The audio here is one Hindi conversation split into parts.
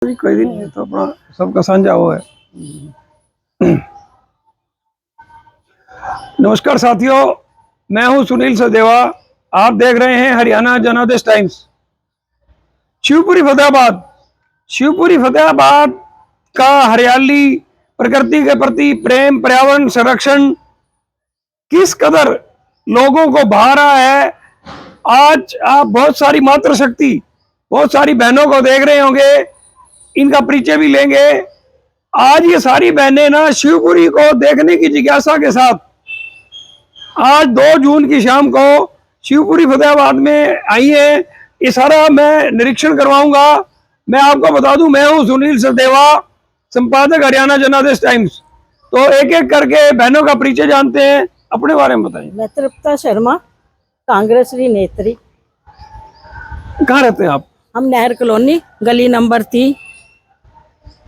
कोई दिन नहीं तो अपना सबका साझा वो है। नमस्कार साथियों, मैं हूं सुनील सदेवा। आप देख रहे हैं हरियाणा जनादेश टाइम्स। शिवपुरी फतेहाबाद का हरियाली, प्रकृति के प्रति प्रेम, पर्यावरण संरक्षण किस कदर लोगों को भा रहा है। आज आप बहुत सारी मातृशक्ति, बहुत सारी बहनों को देख रहे होंगे, इनका परिचय भी लेंगे। आज ये सारी बहनें ना शिवपुरी को देखने की जिज्ञासा के साथ आज 2 जून की शाम को शिवपुरी फतेहाबाद में आई है। ये सारा मैं निरीक्षण करवाऊंगा। मैं आपको बता दूं, मैं हूं सुनील सदेवा, संपादक हरियाणा जनादेश टाइम्स। तो एक एक करके बहनों का परिचय जानते हैं, अपने बारे में बताइए। मैं तृप्ता शर्मा, कांग्रेसरी नेत्री। कहाँ रहते हैं आप? हम नहर कॉलोनी, गली नंबर 3।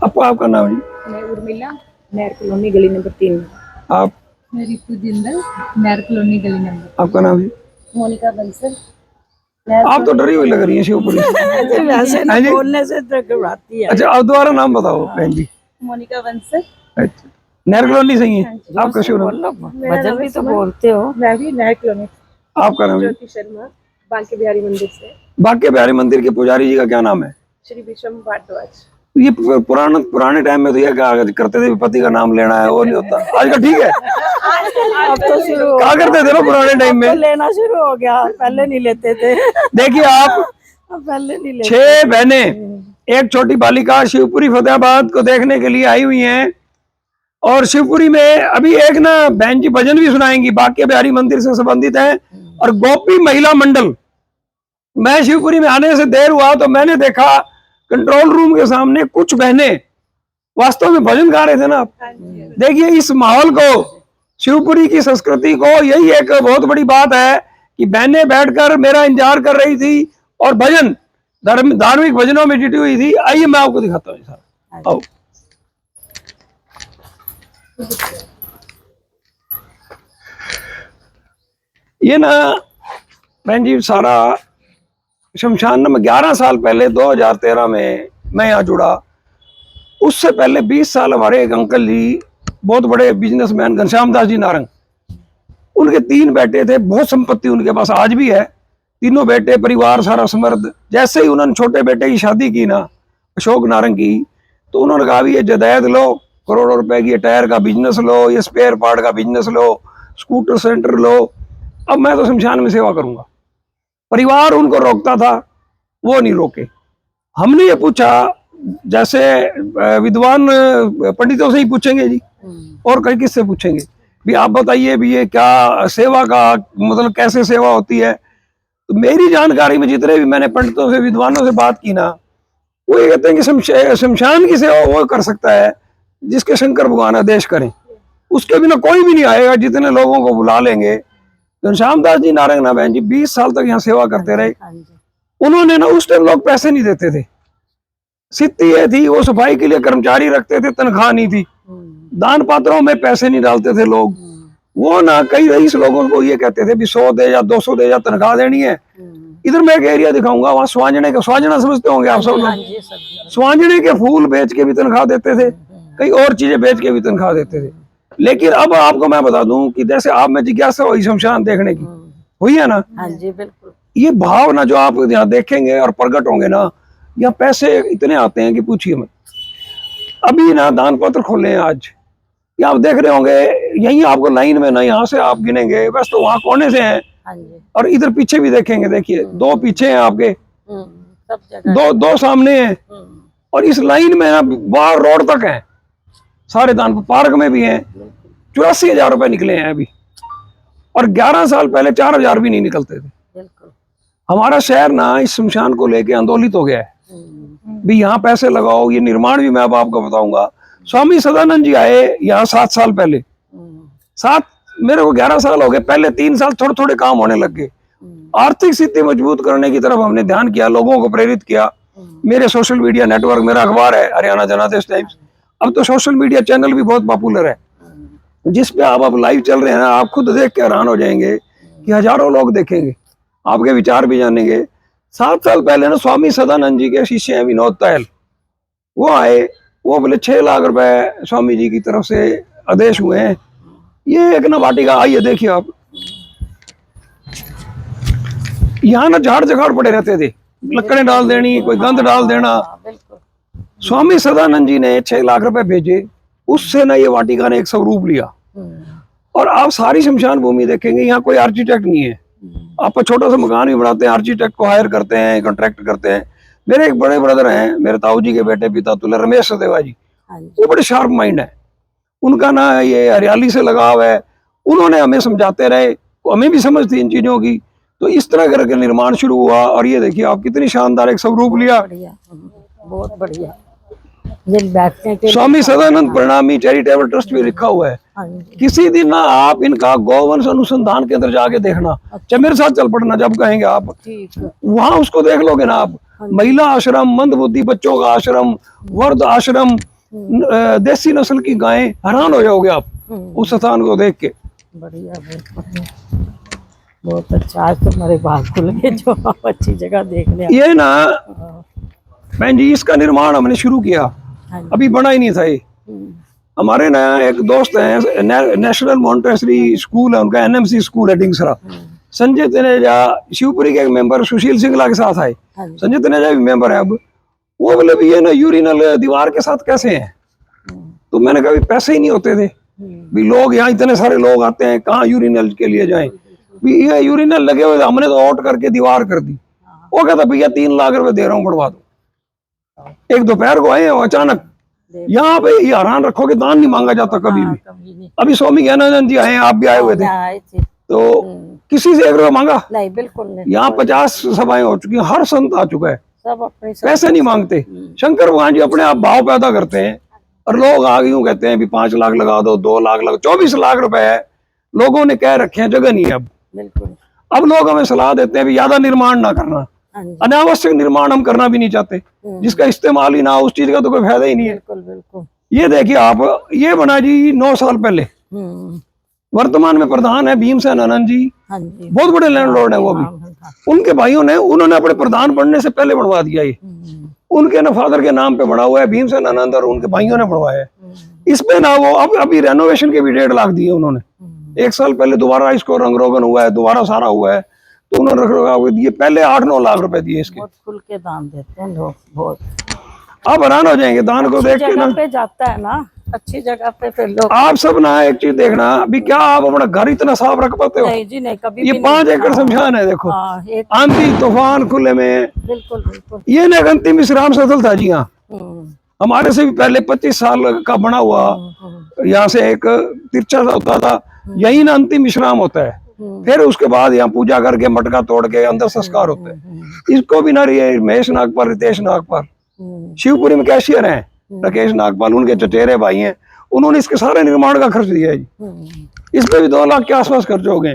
आपका नाम जी? मैं उर्मिला, नहर कॉलोनी, गली नंबर 3। आप? मैं रितु जिंदल, नहर कॉलोनी, गली नंबर। आपका नाम जी? मोनिका बंसल। आप तो डरी हुई लग रही है शिवपुरी से। वैसे ना बोलने से तो घबराती है। अच्छा, आप दोबारा नाम बताओ बहन जी। मोनिका बंसल। अच्छा, नहर कॉलोनी से ही है आप? कैसे भजन भी तो बोलते हो। मैं भी नहर कॉलोनी। आपका नाम? ज्योति शर्मा, बांके बिहारी मंदिर से। बांके बिहारी मंदिर के पुजारी जी का क्या नाम है? श्री विषम भारद्वाज। ये पुराने टाइम में तो ये क्या करते थे, पति का नाम लेना है, वो नहीं होता। आजकल ठीक है, अब तो शुरू क्या करते थे ना पुराने टाइम में? लेना शुरू हो गया, पहले नहीं लेते थे। देखिए आप, पहले नहीं लेते। 6 बहनें, एक छोटी बालिका शिवपुरी फतेहाबाद को देखने के लिए आई हुई हैं। और शिवपुरी में अभी एक ना बहन जी भजन भी सुनाएंगी, बांके बिहारी मंदिर से संबंधित है। और गोपी महिला मंडल, मैं शिवपुरी में आने से देर हुआ तो मैंने देखा कंट्रोल रूम के सामने कुछ बहनें वास्तव में भजन गा रहे थे ना। देखिए इस माहौल को, शिवपुरी की संस्कृति को, यही एक बहुत बड़ी बात है कि बहनें बैठकर मेरा इंतजार कर रही थी और भजन, धार्मिक भजनों में जुटी हुई थी। आइए मैं आपको दिखाता हूँ सारा। आओ। ये ना बहन जी सारा शमशान में 11 साल पहले 2013 में मैं यहाँ जुड़ा। उससे पहले 20 साल हमारे एक अंकल जी, बहुत बड़े बिजनेसमैन, घनश्याम दास जी नारंग, उनके 3 बेटे थे, बहुत संपत्ति उनके पास आज भी है। तीनों बेटे, परिवार सारा समृद्ध। जैसे ही उन्होंने छोटे बेटे की शादी की ना, अशोक नारंग की, तो उन्होंने कहा भी ये जायदाद लो, करोड़ों रुपए की, टायर का बिजनेस लो, ये स्पेयर पार्ट का बिजनेस लो, स्कूटर सेंटर लो, अब मैं तो शमशान में सेवा करूंगा। परिवार उनको रोकता था, वो नहीं रोके। हमने ये पूछा, जैसे विद्वान पंडितों से ही पूछेंगे जी, और कहीं किससे पूछेंगे भी, आप बताइए भी ये क्या सेवा का मतलब कैसे सेवा होती है। तो मेरी जानकारी में जितने भी मैंने पंडितों से, विद्वानों से बात की ना, वो ये कहते हैं कि शमशान की सेवा वो कर सकता है जिसके शंकर भगवान आदेश करें, उसके बिना कोई भी नहीं आएगा। जितने लोगों को बुला लेंगे। घनश्याम दास जी नारंग ना बहन जी 20 साल तक यहाँ सेवा करते रहे। उन्होंने ना, उस टाइम लोग पैसे नहीं देते थे, स्थिति ये थी, वो सफाई के लिए कर्मचारी रखते थे, तनख्वाह नहीं थी, दान पात्रों में पैसे नहीं डालते थे लोग। वो ना कई रईस लोगों को ये कहते थे भी 100 दे या 200 दे या तनख्वाह देनी है। इधर मैं एक एरिया दिखाऊंगा, वहां स्वांजने का, स्वांजना समझते होंगे आप सब लोग, स्वांजने के फूल बेच के भी तनख्वाह देते थे, कई और चीजें बेच के भी तनख्वाह देते थे। लेकिन अब आपको मैं बता दूं कि जैसे आप में जिज्ञासा हुई शमशान देखने की, हुई है ना? हाँ जी, बिल्कुल। ये भाव ना जो आप यहाँ देखेंगे और प्रकट होंगे ना, यहाँ पैसे इतने आते हैं कि पूछिए मत। अभी ना दान पत्र खोले हैं आज, ये आप देख रहे होंगे, यहीं आपको लाइन में ना, यहाँ से आप गिनेंगे बस तो वहां कोने से हैं। और इधर पीछे भी देखेंगे, देखिए 2 पीछे हैं आपके, सब जगह 2 सामने हैं। और इस लाइन में ना बाहर रोड तक है सारे दान। पार्क में भी हैं। 84,000 रुपए निकले हैं अभी, और 11 साल पहले 4,000 भी नहीं निकलते थे। हमारा शहर ना इस शमशान को लेके आंदोलित हो गया है भी यहाँ पैसे लगाओ। ये निर्माण भी मैं अब आपको बताऊंगा। स्वामी सदानंद जी आए यहाँ 7 साल पहले, 7, मेरे को 11 साल हो गए। पहले 3 साल थोड़े थोड़े काम होने लग गए। आर्थिक स्थिति मजबूत करने की तरफ हमने ध्यान किया, लोगों को प्रेरित किया। मेरे सोशल मीडिया नेटवर्क, मेरा अखबार है हरियाणा जनादेश टाइम्स, अब तो सोशल मीडिया चैनल भी बहुत पॉपुलर है, जिसपे आप अब लाइव चल रहे हैं। आप खुद देख के हैरान हो जाएंगे कि हजारों लोग देखेंगे, आपके विचार भी जानेंगे। 7 साल पहले ना स्वामी सदानंद जी के शिष्य हैं विनोद तायल, वो आए, वो बोले 6 लाख रुपए स्वामी जी की तरफ से आदेश हुए हैं। ये एक ना वाटिका, आइए देखिए आप, यहाँ ना झाड़ झगाड़ पड़े रहते थे, लकड़ें डाल देनी, कोई गंद डाल देना। बिल्कुल। स्वामी सदानंद जी ने 6 लाख रुपए भेजे, उससे ना ये वाटिका ने एक स्वरूप लिया। और आप सारी शमशान भूमि देखेंगे, यहाँ कोई आर्किटेक्ट नहीं है। आप छोटा सा मकान भी बनाते हैं, आर्किटेक्ट को हायर करते हैं, कॉन्ट्रैक्ट करते हैं। मेरे एक बड़े ब्रदर हैं, मेरे ताऊ जी के बेटे पिता तुल्य, रमेश सदेवा जी, वो बड़े शार्प माइंड है। उनका ना ये हरियाली से लगाव है। उन्होंने हमें समझाते रहे, हमें भी समझ थी इन चीजों की। तो इस तरह करके निर्माण शुरू हुआ। और ये देखिए आप, कितनी शानदार एक स्वरूप लिया। बढ़िया, बहुत बढ़िया। ये बैठने के स्वामी सदानंद प्रणामी चैरिटेबल ट्रस्ट भी लिखा हुआ है। हाँ जी। किसी दिन ना आप इनका गौवंश अनुसंधान केंद्र जाके देखना, चाहे मेरे साथ चल पड़ना जब कहेंगे आप, ठीक है। वहां उसको देख लोगे ना आप। महिला आश्रम, मंदबुद्धि बच्चों का आश्रम, वर्ध आश्रम, देसी नस्ल की गायें, हैरान हो जाओगे आप उस स्थान को देख के। बढ़िया, बहुत बढ़िया, बहुत अच्छा। आज तुम्हारे बाल खुल गए जो आप अच्छी जगह देखने आए। ये ना बहन जी, इसका निर्माण हमने शुरू किया, हाँ जी। अभी बना ही नहीं था ये। हमारे ना एक दोस्त है, नेशनल मॉन्टेसरी स्कूल है उनका, एनएमसी स्कूल है डिंगसरा। संजय तनेजा, शिवपुरी के एक मेंबर सुशील सिंगला के साथ आए। हाँ जी। संजय तनेजा भी मेंबर है अब। वो बोले भी ये ना यूरिनल दीवार के साथ कैसे हैं? तो मैंने कहा भी पैसे ही नहीं होते थे, भी लोग यहाँ इतने सारे लोग आते हैं, कहाँ यूरिनल के लिए जाएं? भी ये यूरिनल लगे हुए थे, हमने तो आउट करके दीवार कर दी। वो कहता भैया 3 लाख रुपए दे रहा हूँ, बढ़वा दो। एक दोपहर को आए अचानक, यहाँ पे ये हैरान रखोगे, दान नहीं मांगा जाता कभी भी। कभी नहीं अभी स्वामी ज्ञानानंद जी आए, आप भी आए हुए थे, आए थे। तो किसी से 1 रुपया मांगा? नहीं, बिल्कुल नहीं। यहाँ 50 सभाएं हो चुकी हैं, हर संत आ चुका है, सब अपने पैसे नहीं मांगते। शंकर भगवान जी अपने आप भाव पैदा करते हैं। और लोग आगे यूं कहते हैं भी 5 लाख लगा दो, 2 लाख लगा, 24 लाख रुपए है लोगों ने कह रखे हैं, जगह नहीं है अब। बिल्कुल। अब लोग हमें सलाह देते हैं भी ज्यादा निर्माण ना करना, हाँ जी। अनावश्यक निर्माण हम करना भी नहीं चाहते, जिसका इस्तेमाल ही ना हो, उस चीज का तो कोई फायदा ही नहीं है। बिल्कुल बिल्कुल। ये देखिए आप, ये बना जी 9 साल पहले। वर्तमान में प्रधान है भीमसेन आनंद जी, हाँ जी। बहुत बड़े लैंडलॉर्ड है वो भी। उनके भाइयों ने, उन्होंने अपने प्रधान बनने से पहले बनवा दिया ये। उनके ना फादर के नाम पे बना हुआ है, भीमसेन आनंद, और उनके भाइयों ने बनवाया है। इस पे ना वो अभी रेनोवेशन के भी 1.5 लाख दिए उन्होंने। 1 साल पहले दोबारा इसको रंग रोगन हुआ है, दोबारा सारा हुआ है, तो उन्होंने रख दिए। पहले 8-9 लाख रुपए दिए इसके। बहुत खुल के दान देते हैं लोग, बहुत। आप हैरान हो जाएंगे दान को देख के ना। जगह पे जाता है ना, अच्छी जगह पे फिर लोग। आप सब ना एक चीज देखना, अभी क्या आप अपना घर इतना साफ रख पाते हो? नहीं जी, नहीं, कभी ये भी 5 नहीं। एकड़ शमशान है, देखो, हाँ, एक। आंधी तूफान खुले में। बिल्कुल बिल्कुल। ये ना अंतिम विश्राम स्थल था जी। यहाँ हमारे से भी पहले 25 साल का बना हुआ, यहाँ से एक तिरछा सा होता था, यही ना अंतिम विश्राम होता है। फिर उसके बाद यहाँ पूजा करके मटका तोड़ के अंदर संस्कार होते हैं। इसको भी ना महेश नागपाल, रितेश नागपाल शिवपुरी में कैशियर हैं, राकेश नागपाल उनके चचेरे भाई हैं, उन्होंने इसके सारे निर्माण का खर्च दिया है जी। इस पे भी 2 लाख के आसपास खर्च हो गए।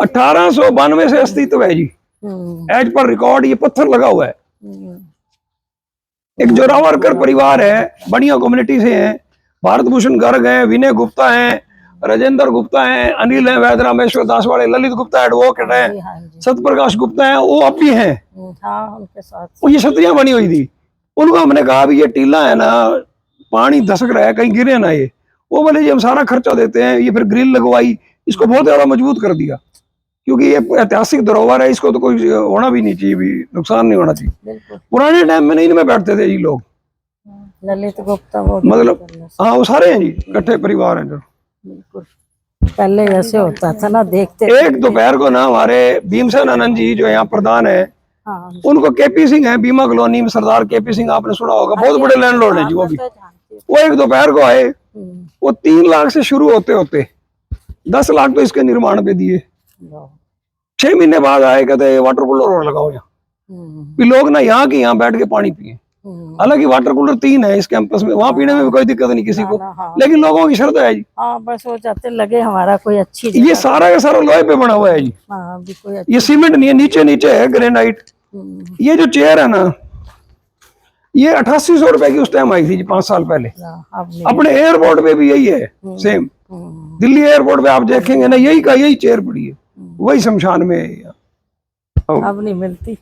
1892 से अस्तित्व है जी, एज पर रिकॉर्ड। ये पत्थर लगा हुआ है। एक जोरावरकर परिवार है, बढ़िया कम्युनिटी से हैं। भारत भूषण गर्ग है, विनय गुप्ता है, राजेंद्र गुप्ता है, अनिल है, वैद रामेश्वर दास वाले, ललित गुप्ता एडवोकेट है, सतप्रकाश गुप्ता है, वो अब भी हैं। हाँ, उनके साथ वो ये छतरियां बनी हुई थी। उनको हमने कहा भी ये टीला है ना, पानी धसक रहा है, कहीं गिरे ना ये। वो बोले जी हम सारा खर्चा देते हैं। ये फिर ग्रिल लगवाई, इसको बहुत ज्यादा मजबूत कर दिया, क्योंकि ये ऐतिहासिक धरोहर है, इसको तो कोई होना भी नहीं चाहिए, भी नुकसान नहीं होना चाहिए। पुराने टाइम में नहीं में बैठते थे जी लोग। ललित गुप्ता वो मतलब हाँ, वो सारे हैं जी, इकट्ठे परिवार हैं जो। बिल्कुल पहले ऐसे होता था ना, देखते। एक दोपहर को ना हमारे भीमसेन आनंद जी जो यहाँ प्रधान है, हाँ, उनको केपी सिंह है, बीमा कॉलोनी में सरदार केपी सिंह, आपने सुना होगा, बहुत बड़े लैंडलॉर्ड है जी वो भी। वो एक दोपहर को आए, वो 3 लाख से शुरू होते होते 10 लाख तो इसके निर्माण पे दिए। 6 महीने बाद आए, कहते वाटर कूलर और लगाओ यहाँ, भी लोग ना यहाँ के यहाँ बैठ के पानी पिए। हालांकि वाटर कूलर 3 है इस कैंपस में, वहाँ पीने में भी कोई दिक्कत नहीं किसी को, लेकिन लोगों की शर्त है जी। हाँ, बस हो जाते लगे हमारा कोई अच्छी। ये सारा का सारा लोहे पे बना हुआ है जी। हाँ, भी कोई ये सीमेंट नहीं है, नीचे नीचे है ग्रेनाइट। ये जो चेयर है ना, ये 8800 रुपए की उस टाइम आई थी जी, 5 साल पहले। अपने एयरपोर्ट पे भी यही है सेम। दिल्ली एयरपोर्ट पे आप देखेंगे ना, यही का यही चेयर पड़ी है, वही शमशान में है। अब नहीं मिलती।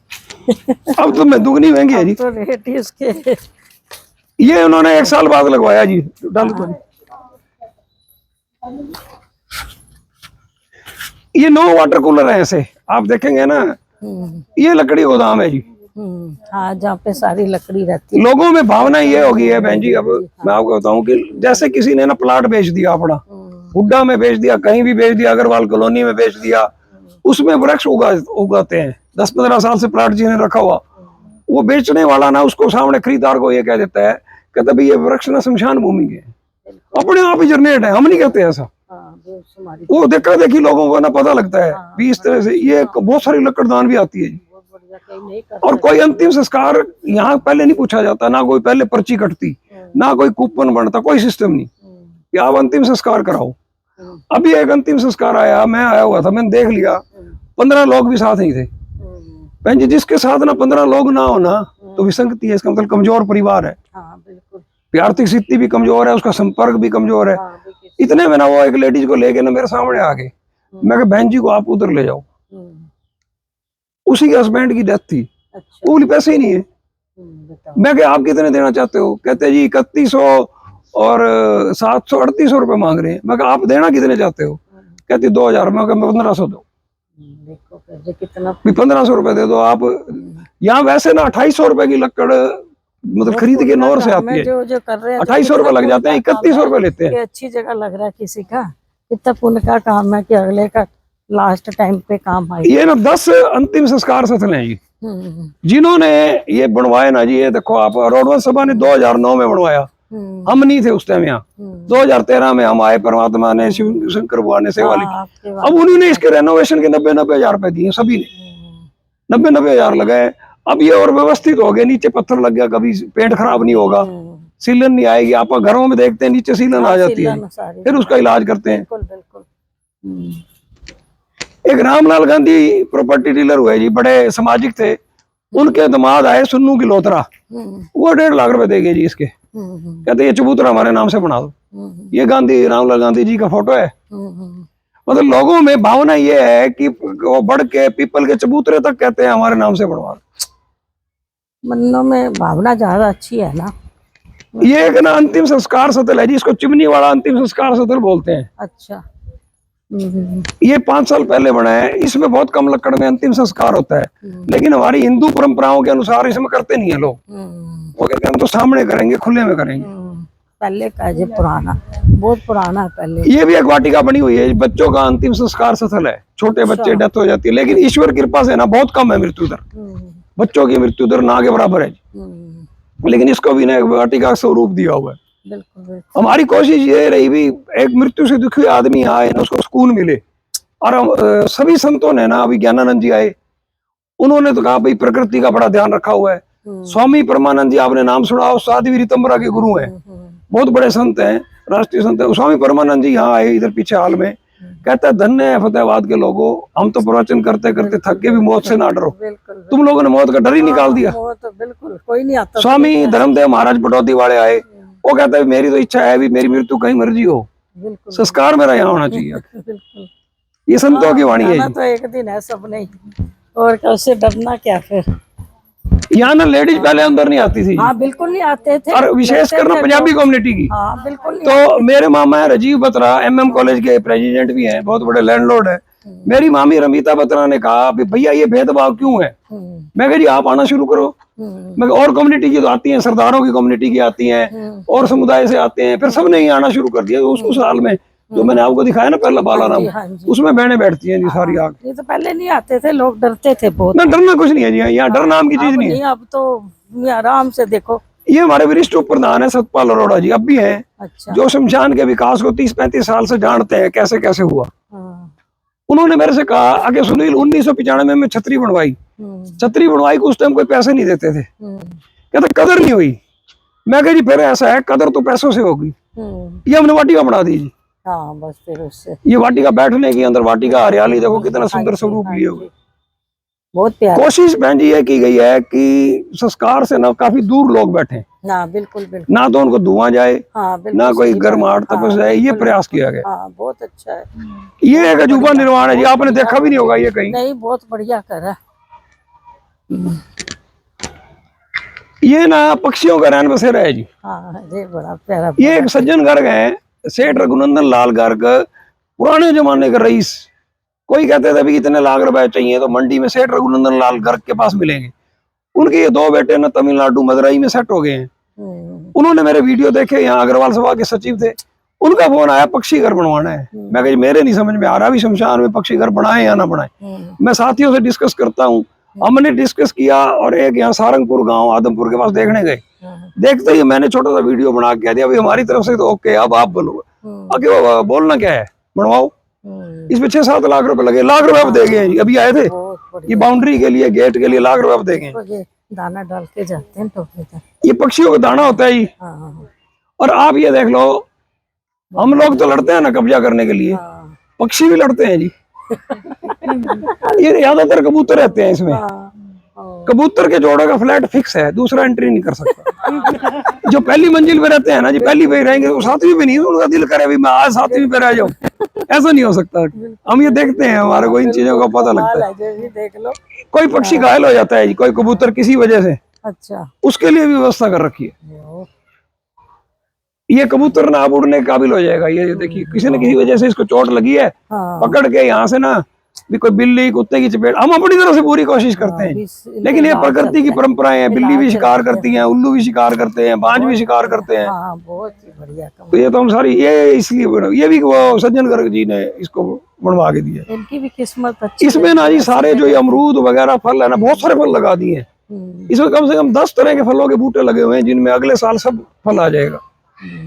अब तो मैं दुगनी महंगी है जी। तो रेट ही उसके। ये उन्होंने 1 साल बाद लगवाया जी, डाल को। ये 9 वाटर कूलर है ऐसे, आप देखेंगे ना, ये लकड़ी गोदाम है जी। हाँ, जहाँ पे सारी लकड़ी रहती है। लोगों में भावना ये हो गई है बहन जी, अब मैं आपको बताऊं कि जैसे किसी ने ना प्लाट बेच दिया अपना, हुड्डा में बेच दिया, कहीं भी बेच दिया, अग्रवाल कॉलोनी में बेच दिया, उसमें वृक्ष उगाते हैं 10-15 साल से प्लाट जिन्हें रखा हुआ, वो बेचने वाला ना उसको सामने खरीदार को ये कह देता है, कहता भाई ये वृक्ष ना शमशान भूमि के अपने आप ही जनरेट है, हम नहीं कहते ऐसा। वो देखा देखी लोगों को ना पता लगता है भी इस तरह से। ये बहुत सारी लकड़दान भी आती है जी। और कोई अंतिम संस्कार यहाँ पहले नहीं पूछा जाता, ना कोई पहले पर्ची कटती, ना कोई कूपन बनता, कोई सिस्टम नहीं कि आप अंतिम संस्कार कराओ। अभी एक अंतिम संस्कार आया, मैं आया हुआ था, मैंने देख लिया 15 लोग भी साथ नहीं थे बहन जी। जिसके साथ ना 15 लोग ना हो ना तो विसंगति है, इसका मतलब कमजोर परिवार है, आर्थिक स्थिति भी कमजोर है, उसका संपर्क भी कमजोर है। इतने में ना वो एक लेडीज को लेके ना मेरे सामने आ गए, मैं कहा बहन जी को आप उधर ले जाओ। उसी के हस्बैंड की डेथ थी। वो बोली पैसे ही नहीं है। मैं कहा आप कितने देना चाहते हो? कहते जी 3100 और 700 3800 रुपए मांग रहे हैं। मैं कहा आप देना कितने चाहते हो? कहती 2000। मैं कहा 1500 दो। कितना 1500 रुपए दे दो आप। यहाँ वैसे ना 2800 रुपए की लकड़ मतलब खरीद के नौर से आती है, जो कर रहे हैं 2800 रुपए लग जाते हैं, 3100 रुपए लेते हैं। अच्छी जगह लग रहा है किसी का, कितना पुण्य का काम है कि अगले का लास्ट टाइम पे काम आए। ये ना 10 अंतिम संस्कार स्थल हैं जी जिन्होंने ये बनवाए ना जी। ये देखो आप, रोडवन सभा ने 2009 में बनवाया, हम नहीं थे उस टाइम यहाँ। 2013 में हम आए, परमात्मा ने शिव शंकर भगवान ने सेवा ली। अब उन्होंने इसके रेनोवेशन के 90-90 हजार रुपए दिए सभी ने, 90-90 हजार लगाए। अब ये और व्यवस्थित हो गए, नीचे पत्थर लग गया, कभी पेंट खराब नहीं होगा, सीलन नहीं आएगी। आप घरों में देखते हैं नीचे सीलन आ जाती है, फिर उसका इलाज करते हैं। एक रामलाल गांधी प्रॉपर्टी डीलर हुए जी, बड़े सामाजिक थे, उनके दामाद आए सुन्नू की लोतरा, वो 1.5 लाख रुपए देंगे जी इसके। कहते ये चबूतरा हमारे नाम से बना दो। ये गांधी, रामलाल गांधी जी का फोटो है। मतलब लोगों में भावना ये है कि वो बढ़ के पीपल के चबूतरे तक कहते हैं हमारे नाम से बनवा दो। मनों में भावना ज्यादा अच्छी है ना। ये एक ना अंतिम संस्कार स्थल है जी, इसको चिमनी वाला अंतिम संस्कार स्थल बोलते हैं। अच्छा। ये 5 साल पहले बना है। इसमें बहुत कम लकड़ में अंतिम संस्कार होता है, लेकिन हमारी हिंदू परंपराओं के अनुसार इसमें करते नहीं है लोग। वो कहते हैं हम तो सामने करेंगे, खुले में करेंगे। पहले का जो पुराना, बहुत पुराना है पहले। ये भी एक वाटिका बनी हुई है, बच्चों का अंतिम संस्कार स्थल है। छोटे बच्चे डेथ हो जाती है, लेकिन ईश्वर कृपा से ना बहुत कम है मृत्यु दर, बच्चों की मृत्यु दर ना के बराबर है। लेकिन इसको भी ना एक वाटिका स्वरूप दिया हुआ है। हमारी कोशिश ये रही भी एक मृत्यु से दुखी आदमी आए ना उसको सुकून मिले। और सभी संतों ने ना, अभी ज्ञानानंद जी आए, उन्होंने तो कहा भाई प्रकृति का बड़ा ध्यान रखा हुआ है। स्वामी परमानंद जी आपने नाम सुना हो, साध्वी रीतंबरा के गुरु हैं, बहुत बड़े संत हैं, राष्ट्रीय संत है। स्वामी परमानंद जी यहाँ आए इधर पीछे हाल में, कहता है धन्य है फतेहाबाद के लोगों, हम तो प्रवचन करते करते थक के भी मौत से ना डरो। तुम लोगों ने मौत का डर ही निकाल दिया। बिल्कुल कोई नहीं आता। स्वामी धर्मदेव महाराज बटौती वाले आए, वो कहता है मेरी तो इच्छा है भी मेरी मृत्यु कहीं मर्जी हो, संस्कार मेरा यहाँ होना चाहिए। ये संतों की वाणी है। तो एक दिन है सबने, और कैसे डरना क्या फिर। यहाँ ना लेडीज पहले अंदर नहीं आती थी। हाँ बिल्कुल नहीं आते थे, और विशेष कर ना पंजाबी कम्युनिटी की। हाँ बिल्कुल। तो मेरे मामा है राजीव बत्रा, MM कॉलेज के प्रेसिडेंट भी हैं, बहुत बड़े लैंडलॉर्ड है। मेरी मामी रमीता बत्रा ने कहा भैया ये भेदभाव क्यों है? मैं कहा जी आप आना शुरू करो। मैं और कम्युनिटी की तो आती हैं, सरदारों की कम्युनिटी की आती हैं, और समुदाय से आते हैं, फिर सबने ही आना शुरू कर दिया। उस साल में जो मैंने आपको दिखाया ना पहला बालाराम, उसमें बहनें बैठती हैं जी सारी आग। ये तो पहले नहीं आते थे, लोग डरते थे बहुत। ना डरना कुछ नहीं है जी, यहाँ डर नाम की चीज नहीं है। अब तो आराम से देखो। ये हमारे वरिष्ठ उप प्रधान है सतपाल अरोड़ा जी, अब भी हैं। अच्छा। जो शमशान के विकास को 30-35 साल से जानते हैं कैसे कैसे हुआ। उन्होंने मेरे से कहा आगे सुनील 1995 में छतरी बनवाई, छतरी बनवाई को उस टाइम कोई पैसे नहीं देते थे, कहते कदर नहीं हुई। मैं कह जी फिर ऐसा है, कदर तो पैसों से होगी। ये हमने वाटिका बना दी जी। हाँ बस फिर उससे ये वाटिका बैठने की, अंदर वाटिका, हरियाली देखो कितना सुंदर स्वरूप लिए हुए। बहुत प्यारा। कोशिश बहन जी ये की गई है कि संस्कार से ना काफी दूर लोग बैठे ना। बिल्कुल बिल्कुल। ना तो उनको धुआं जाए, हाँ, ना कोई गर्माहट तपस जाए, ये प्रयास किया गया। हाँ, बहुत अच्छा है। ये एक अजूबा निर्माण है जी, आपने देखा भी नहीं होगा ये कहीं। नहीं, बहुत बढ़िया करा। ये ना पक्षियों का रैन बसेरा है जी। हाँ ये बड़ा प्यारा। ये एक सज्जन गर्ग है, सेठ रघुनंदन लाल गर्ग, पुराने जमाने का रईस। कोई कहते थे अभी इतने लाख रुपए चाहिए तो मंडी में सेठ रघुनंदन लाल गर्ग के पास मिलेंगे। उनके ये 2 बेटे ना तमिलनाडु मदुरई में सेट हो गए हैं। उन्होंने मेरे वीडियो देखे, यहाँ अग्रवाल सभा के सचिव थे, उनका फोन आया पक्षी घर बनवाना है। मैं कहा मेरे नहीं समझ में आ रहा अभी शमशान में पक्षी घर बनाए या ना बनाए। मैं साथियों से डिस्कस करता हूँ, हमने डिस्कस किया और एक यहाँ सारंगपुर गांव आदमपुर के पास देखने गए। देखते ही मैंने छोटा सा वीडियो बना के दिया, अभी हमारी तरफ से तो ओके, अब आप बोलो। आगे वो बोलना क्या है, बनवाओ। इसमें 6-7 लाख रुपए लगे, लाख रुपए अब दे गए जी। अभी आए थे ये बाउंड्री के लिए, गेट के लिए लाख रुपए अब दे गए। दाना डाल के जाते हैं टोकरी का। ये पक्षियों का दाना होता है जी। और आप ये देख लो, हम लोग तो लड़ते हैं ना कब्जा करने के लिए, पक्षी भी लड़ते हैं जी। ये ज्यादातर कबूतर रहते हैं इसमें। कबूतर के जोड़े का फ्लैट फिक्स है, दूसरा एंट्री नहीं कर सकता। जो पहली मंजिल पे रहते हैं ना जी, पहली पे रहेंगे, वो 7वीं पे नहीं, उनका दिल करे भी मैं आज 7वीं पे रह जाऊं, ऐसा नहीं हो सकता। हम ये देखते हैं, हमारे को इन चीजों का पता लगता है। देख लो, कोई पक्षी घायल हो जाता है जी, कोई कबूतर किसी वजह से, अच्छा, उसके लिए भी व्यवस्था कर रखी है। ये कबूतर ना अब उड़ने के काबिल हो जाएगा। ये देखिए किसी न किसी वजह से इसको चोट लगी है, पकड़ के यहाँ से ना भी कोई बिल्ली कुत्ते की चपेट, हम अपनी तरफ से पूरी कोशिश करते हैं, लेकिन ये प्रकृति की परंपराएं हैं। बिल्ली भी शिकार करती हैं, उल्लू भी शिकार करते हैं, बाज भी शिकार करते हैं। बहुत ही बढ़िया। तो ये तो हम सारी ये इसलिए ये भी वो सज्जन गर्ग जी ने इसको बनवा के दिया। इनकी भी किस्मत अच्छी। इसमें ना जी सारे जो ये अमरूद वगैरह फल है ना, बहुत सारे फल लगा दिए हैं। इसमें कम से कम 10 तरह के फलों के बूटे लगे हुए हैं, जिनमें अगले साल सब फल आ जाएगा।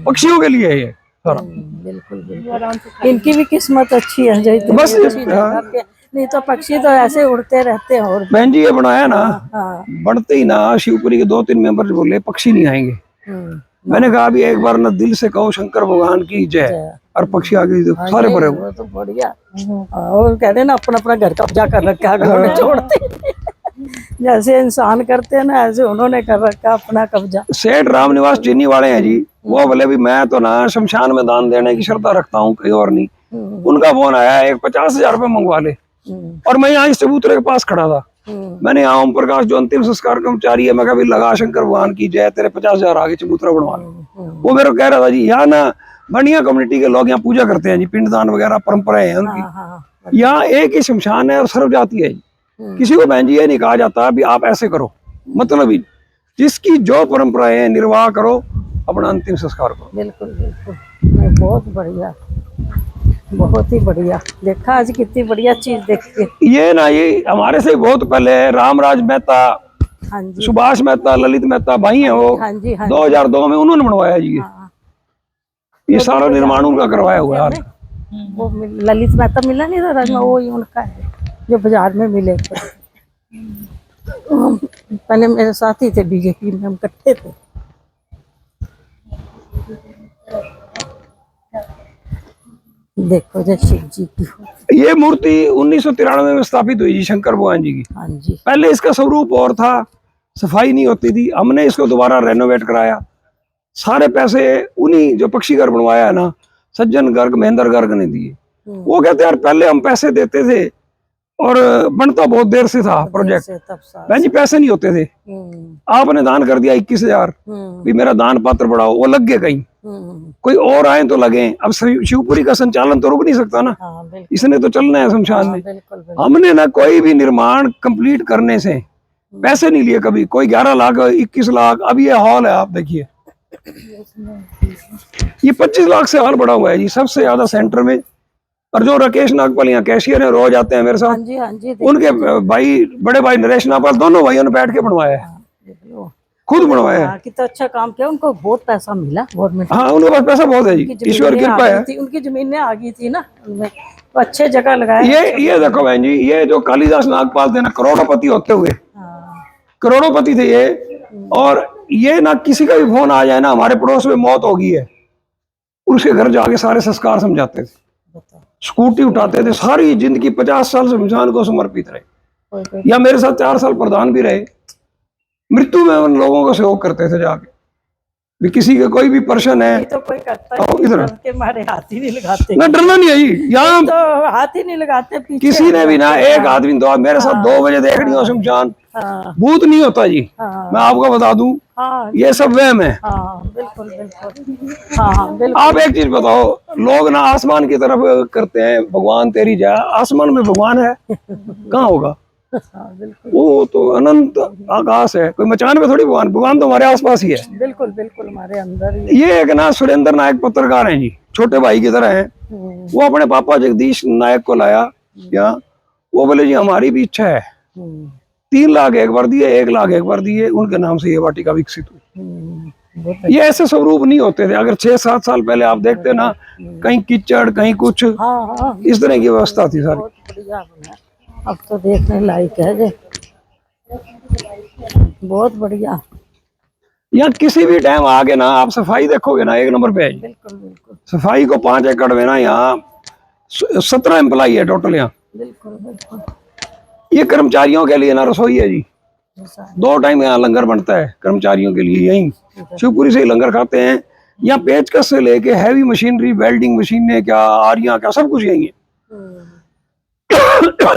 पक्षियों के लिए है ये सारा। बिल्कुल बिल्कुल, इनकी भी किस्मत अच्छी है जी। तो बस नहीं तो पक्षी तो ऐसे उड़ते रहते हैं। और बहन जी ये बनाया ना, बढ़ते ही ना शिवपुरी के 2-3 मेंबर बोले पक्षी नहीं आएंगे। मैंने कहा अभी एक बार ना दिल से कहो शंकर भगवान की जय, और पक्षी आगे सारे भरे हुए। तो बढ़िया। और कहते हैं ना अपना अपना घर कब्जा कर रखा है, छोड़ते जैसे इंसान करते हैं ना, ऐसे उन्होंने कर रखा अपना कब्जा। सेठ राम निवास चीनी वाले हैं जी, वो बोले भी मैं तो ना शमशान में दान देने की श्रद्धा रखता हूँ, कहीं और नहीं। उनका फोन आया, एक 50,000 रुपए मंगवा ले। और मैं यहाँ इस चबूतरे के पास खड़ा था। मैंने यहाँ ओम प्रकाश जो अंतिम संस्कार कर्मचारी है, मैं कभी लगा शंकर भगवान की जय, तेरे 50,000 आगे चबूतरा बनवा ले। वो मेरे को कह रहा था जी यहाँ ना बढ़िया कम्युनिटी के लोग यहाँ पूजा करते हैं जी, पिंडदान वगैरह परंपराएं हैं उनकी। यहाँ एक ही शमशान है और सर्व जाति है जी। किसी को बहन जी ये नहीं कहा जाता भी आप ऐसे करो, मतलब ही जिसकी जो परंपराएं हैं निर्वाह करो, अपना अंतिम संस्कार करो। बिल्कुल बिल्कुल, बहुत बढ़िया, बहुत ही बढ़िया। देखा आज कितनी बढ़िया चीज देख के। ये ना ये हमारे से बहुत पहले रामराज मेहता, हाँ जी, सुभाष मेहता, ललित मेहता भाई हैं वो। हाँ जी, हाँ 2002 में उन्होंने बनवाया जी। ये सारा निर्माण उनका करवाया हुआ है। वो ललित मेहता मिला नहीं था, वो ही उनका है जो बाजार में मिले। पहले मेरे साथ ही थे बीजेपी में, हम इकट्ठे थे। देखो जय शिव जी की ये मूर्ति 1993 में स्थापित हुई जी, शंकर भगवान जी की। हाँ जी। पहले इसका स्वरूप और था, सफाई नहीं होती थी, हमने इसको दोबारा रेनोवेट कराया। सारे पैसे उन्हीं जो पक्षी घर बनवाया है ना, सज्जन गर्ग महेंद्र गर्ग ने दिए। वो कहते यार पहले हम पैसे देते थे और बनता बहुत देर से था प्रोजेक्ट, बहन जी पैसे नहीं होते थे। आपने दान कर दिया 21,000, भी मेरा दान पात्र बढ़ाओ, वो लग गए कहीं, कोई और आए तो लगे। अब शिवपुरी का संचालन तो रुक नहीं सकता ना, इसने तो चलना है शमशान में। हमने ना कोई भी निर्माण कंप्लीट करने से पैसे नहीं लिए कभी, कोई 11 लाख 21 लाख। अब ये हॉल है, आप देखिए ये 25 लाख से हॉल बड़ा हुआ है जी, सबसे ज्यादा सेंटर में। और जो राकेश नागपाल यहाँ कैशियर है, रोज आते हैं मेरे साथ। हाँ जी, हाँ जी, उनके भाई, बड़े भाई नरेश नागपाल, दोनों भाइयों ने बैठ के बनवाया है, खुद बनवाया है। कितना अच्छा काम किया, उनको बहुत पैसा मिला गवर्नमेंट। हाँ उनके पास पैसा बहुत है जी, ईश्वर की कृपा है। उनकी जमीनें आ गई थी ना उनमें, तो अच्छे जगह लगाया। ये देखो बहन जी, ये जो कालिदास नागपाल थे ना, करोड़ोपति होते हुए, करोड़ोपति थे ये। और ये ना किसी का भी फोन आ जाए ना, हमारे पड़ोस में मौत हो गई है, उसके घर जाके सारे संस्कार समझाते थे, स्कूटी उठाते थे। सारी जिंदगी 50 साल शमशान को समर्पित रहे। या मेरे साथ 4 साल प्रधान भी रहे, मृत्यु में उन लोगों का सहयोग करते थे जाके। भी किसी का कोई भी पर्सन है तो कोई करता आओ ही इधर। नहीं, के मारे हाथ ही नहीं लगाते, ना डरना नहीं है जी यहाँ तो हाथ ही नहीं लगाते पीछे। किसी ने भी ना एक आदमी दो मेरे साथ 2 बजे देख रही हो शमशान, हाँ भूत नहीं होता जी, हाँ मैं आपको बता दूं, हाँ ये सब वहम है। हाँ बिल्कुल बिल्कुल, हाँ बिल्कुल। आप एक चीज बताओ, लोग ना आसमान की तरफ करते हैं, भगवान तेरी जय, आसमान में भगवान है कहाँ होगा? हाँ बिल्कुल वो तो अनंत आकाश है, कोई मचान में थोड़ी भगवान, भगवान तो हमारे आसपास ही है। बिल्कुल बिल्कुल, हमारे अंदर ही। ये एक ना सुरेंद्र नायक पत्रकार हैं जी, छोटे भाई की तरह हैं, वो अपने पापा जगदीश नायक को लाया यहाँ, वो बोले जी हमारी भी इच्छा है, 3 लाख एक बार दिए, 1 लाख एक बार दिए, उनके नाम से ये वाटिका विकसित हुई। ये ऐसे स्वरूप नहीं होते थे, अगर 6-7 साल पहले आप देखते ना, कहीं कीचड़ कहीं कुछ, हाँ हाँ इस तरह की व्यवस्था थी सारी। बहुत बढ़िया बना, अब तो देखने लायक है जी, बहुत बढ़िया। यहाँ किसी भी टाइम आके ना आप सफाई देखोगे ना, 1 नंबर पे है जी। बिल्कुल बिल्कुल सफाई को 5 एकड़ में ना यहाँ 17 एम्प्लाई है टोटल यहाँ। बिल्कुल बिल्कुल। ये कर्मचारियों के लिए ना रसोई है जी, ऐसा 2 टाइम यहाँ लंगर बनता है कर्मचारियों के लिए, यहीं शिवपुरी से ही लंगर खाते हैं। यहाँ पेचकस से लेके हैवी मशीनरी, वेल्डिंग मशीनें क्या, आरियां क्या, सब कुछ यहीं है।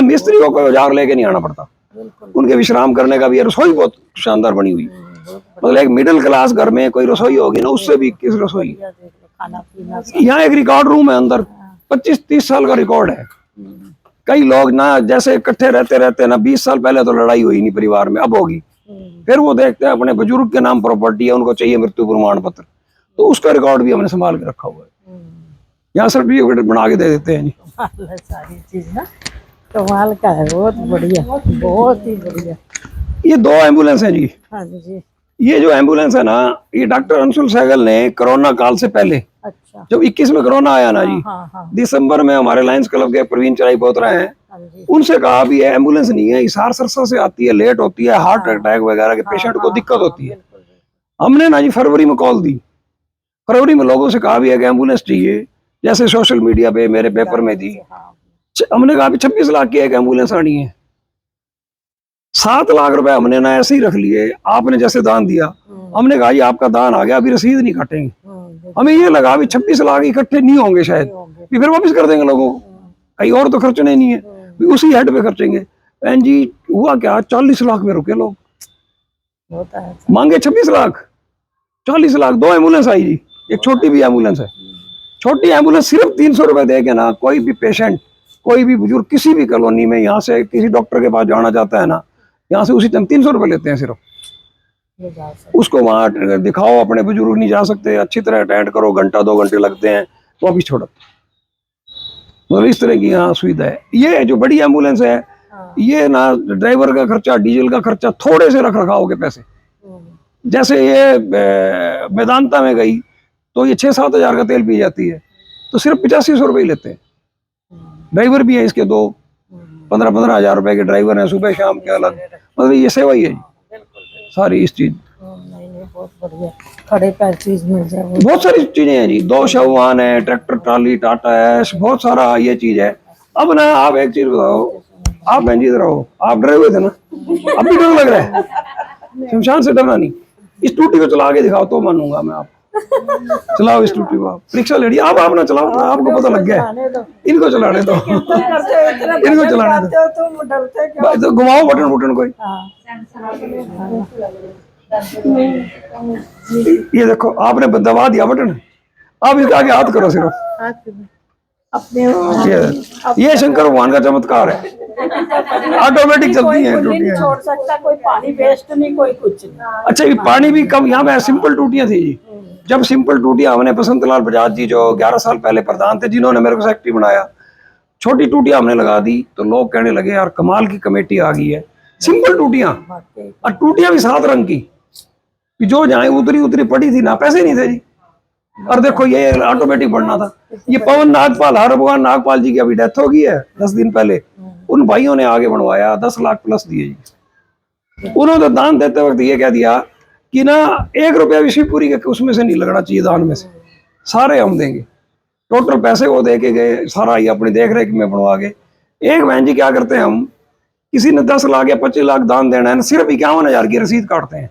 मिस्त्री को कोई औजार लेके नहीं आना पड़ता, बिल्कुल उनके विश्राम करने का भी है। रसोई बहुत शानदार बनी हुई है, मतलब एक मिडिल क्लास घर में कोई रसोई होगी ना, उससे भी किस रसोई। बढ़िया, देख लो खाना पीना सब। यहाँ एक रिकॉर्ड रूम है अंदर, 25-30 साल का रिकॉर्ड है। कई लोग ना जैसे इकट्ठे रहते रहते ना, 20 साल पहले तो लड़ाई हुई नहीं परिवार में, अब होगी, फिर वो देखते हैं अपने बुजुर्ग के नाम प्रॉपर्टी है, उनको चाहिए मृत्यु प्रमाण पत्र, तो उसका रिकॉर्ड भी हमने संभाल के रखा हुआ है। यहाँ सर्टिफिकेट बना के दे देते हैं जी। कमाल है सारी चीज ना, कमाल का है, बहुत बढ़िया, बहुत ही बढ़िया। ये 2 एम्बुलेंस हैं जी। हाँ जी, ये जो एम्बुलेंस है ना, ये डॉक्टर अंशुल सहगल ने कोरोना काल से पहले, अच्छा, जब 21 में कोरोना आया ना जी, हाँ हाँ दिसंबर में हमारे लायंस क्लब के प्रवीण चराई पोतरा हैं, हाँ जी, उनसे कहा भी है एम्बुलेंस नहीं है, हिसार सरसा से आती है, लेट होती है, हार्ट अटैक वगैरह के पेशेंट को दिक्कत होती है। बिल्कुल बिल्कुल। हमने ना जी फरवरी में कॉल दी, फरवरी में लोगों से कहा भी है कि एम्बुलेंस चाहिए, जैसे सोशल मीडिया पे मेरे पेपर में दी, हाँ हमने कहा भी 26 लाख की एक एम्बुलेंस आनी है, 7 लाख रुपए हमने ना ऐसे ही रख लिए, आपने जैसे दान दिया, हमने कहा ये आपका दान आ गया, अभी रसीद नहीं काटेंगे। हमें ये लगा भी 26 लाख इकट्ठे नहीं होंगे शायद, भी फिर वापस कर देंगे लोगों को, कहीं और तो खर्चने नहीं है, भी उसी हेड पे खर्चेंगे। बहन जी हुआ क्या, 40 लाख में रुके लोग, होता है। मांगे 26 लाख, 40 लाख। 2 एम्बुलेंस आई जी, एक छोटी भी एम्बुलेंस है, छोटी एम्बुलेंस सिर्फ 300 रुपए दे के ना, कोई भी पेशेंट, कोई भी बुजुर्ग किसी भी कॉलोनी में यहाँ से किसी डॉक्टर के पास जाना चाहता है ना, यहाँ से उसी टाइम 300 रुपए लेते हैं सिर्फ, ये जा सकते। उसको वहां दिखाओ, अपने बुजुर्ग नहीं जा सकते, अच्छी तरह अटेंड करो, 1-2 घंटे लगते हैं, वापिस छोड़ो। मतलब इस तरह की यहाँ सुविधा है। ये जो बड़ी एम्बुलेंस है, हाँ, ये ना ड्राइवर का खर्चा, डीजल का खर्चा, थोड़े से रख रखाव के पैसे, जैसे ये मेदांता में गई तो ये 6-7 हजार का तेल पी जाती है, तो सिर्फ 8500 रुपये लेते हैं। ड्राइवर भी है इसके 2 15-15 हजार रुपए के ड्राइवर हैं, सुबह शाम के अलग, मतलब ये सेवा ही है जी सारी इस चीज। नहीं नहीं, बहुत बढ़िया, खड़े पैर चीज मिल जाए वो। बहुत सारी चीजें हैं जी, 2 शव वाहन है, ट्रैक्टर ट्राली, टाटा है, बहुत सारा ये चीज है। अब ना आप एक चीज बताओ, आप बहन जी इधर आओ, आप डरे हुए थे ना, अब भी डर लग रहा है? शमशान से डरना नहीं, इस टूटी को चला के दिखाओ तो मानूंगा मैं आप। चलाओ इस टूटी को, आप परीक्षा ले लिया, आप ना चलाओ, आपको पता लग गया है, इनको चलाने दो, इनको चलाने दो, तुम डरते क्यों? तो घुमाओ बटन बटन कोई। ये देखो आपने दबा दिया बटन, आप इसके आगे हाथ करो सिर्फ। अपने ये शंकर भगवान का चमत्कार है, ऑटोमेटिक चलती है नहीं टूटियां। छोड़ सकता, कोई पानी वेस्ट नहीं, कोई कुछ नहीं। अच्छा ये पानी भी कम, यहाँ पे सिंपल टूटियां थी जी, जब सिंपल टूटियां हमने बसंत लाल बजाज जी जो 11 साल पहले प्रधान थे, जिन्होंने मेरे को सेक्रेटरी बनाया, छोटी टूटियां हमने लगा दी, तो लोग कहने लगे यार कमाल की कमेटी आ गई है, सिंपल टूटियां, और टूटियां भी 7 रंग की, जो जाए उतरी उतरी पड़ी थी ना, पैसे नहीं थे जी। और देखो ये ऑटोमेटिक बढ़ना था। ये पवन नागपाल, हर भगवान नागपाल जी की अभी डेथ हो गई है 10 दिन पहले, उन भाइयों ने आगे बढ़वाया, 10 लाख प्लस दिए जी। उन्होंने दान देते वक्त ये कह दिया कि ना 1 रुपया भी शिवपुरी के उसमें से नहीं लगना चाहिए, दान में से सारे हम देंगे। टोटल पैसे वो दे के गए, सारा ये अपनी देख रेख में बनवा के। एक बहन जी क्या करते हैं, हम किसी ने 10 लाख या 25 लाख दान देना है ना, सिर्फ 51,000 की रसीद काटते हैं,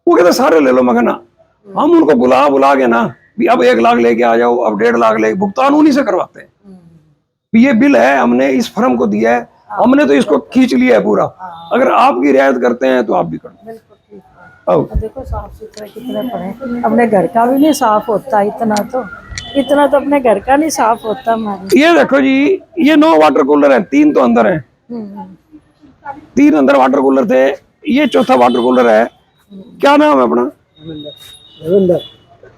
वो कहते सारे ले लो। मगर ना हम उनको बुला बुला के ना भी अब 1 लाख लेके आ जाओ, अब 1.5 लाख लेके, भुगतान उन्हीं से करवाते हैं। भी ये बिल है, हमने इस फर्म को दिया है, हमने तो इसको खींच लिया है पूरा, अगर आपकी रियायत करते हैं तो आप भी करो। बिल्कुल ठीक है। और देखो साफ सुथरे कितने पड़े, अपने घर का भी नहीं साफ होता, इतना तो अपने घर का नहीं साफ होता हमारे। ये देखो जी, ये 9 वाटर कूलर है, 3 तो अंदर है, 3 अंदर वाटर कूलर थे, ये चौथा वाटर कूलर है। क्या नाम है अपना?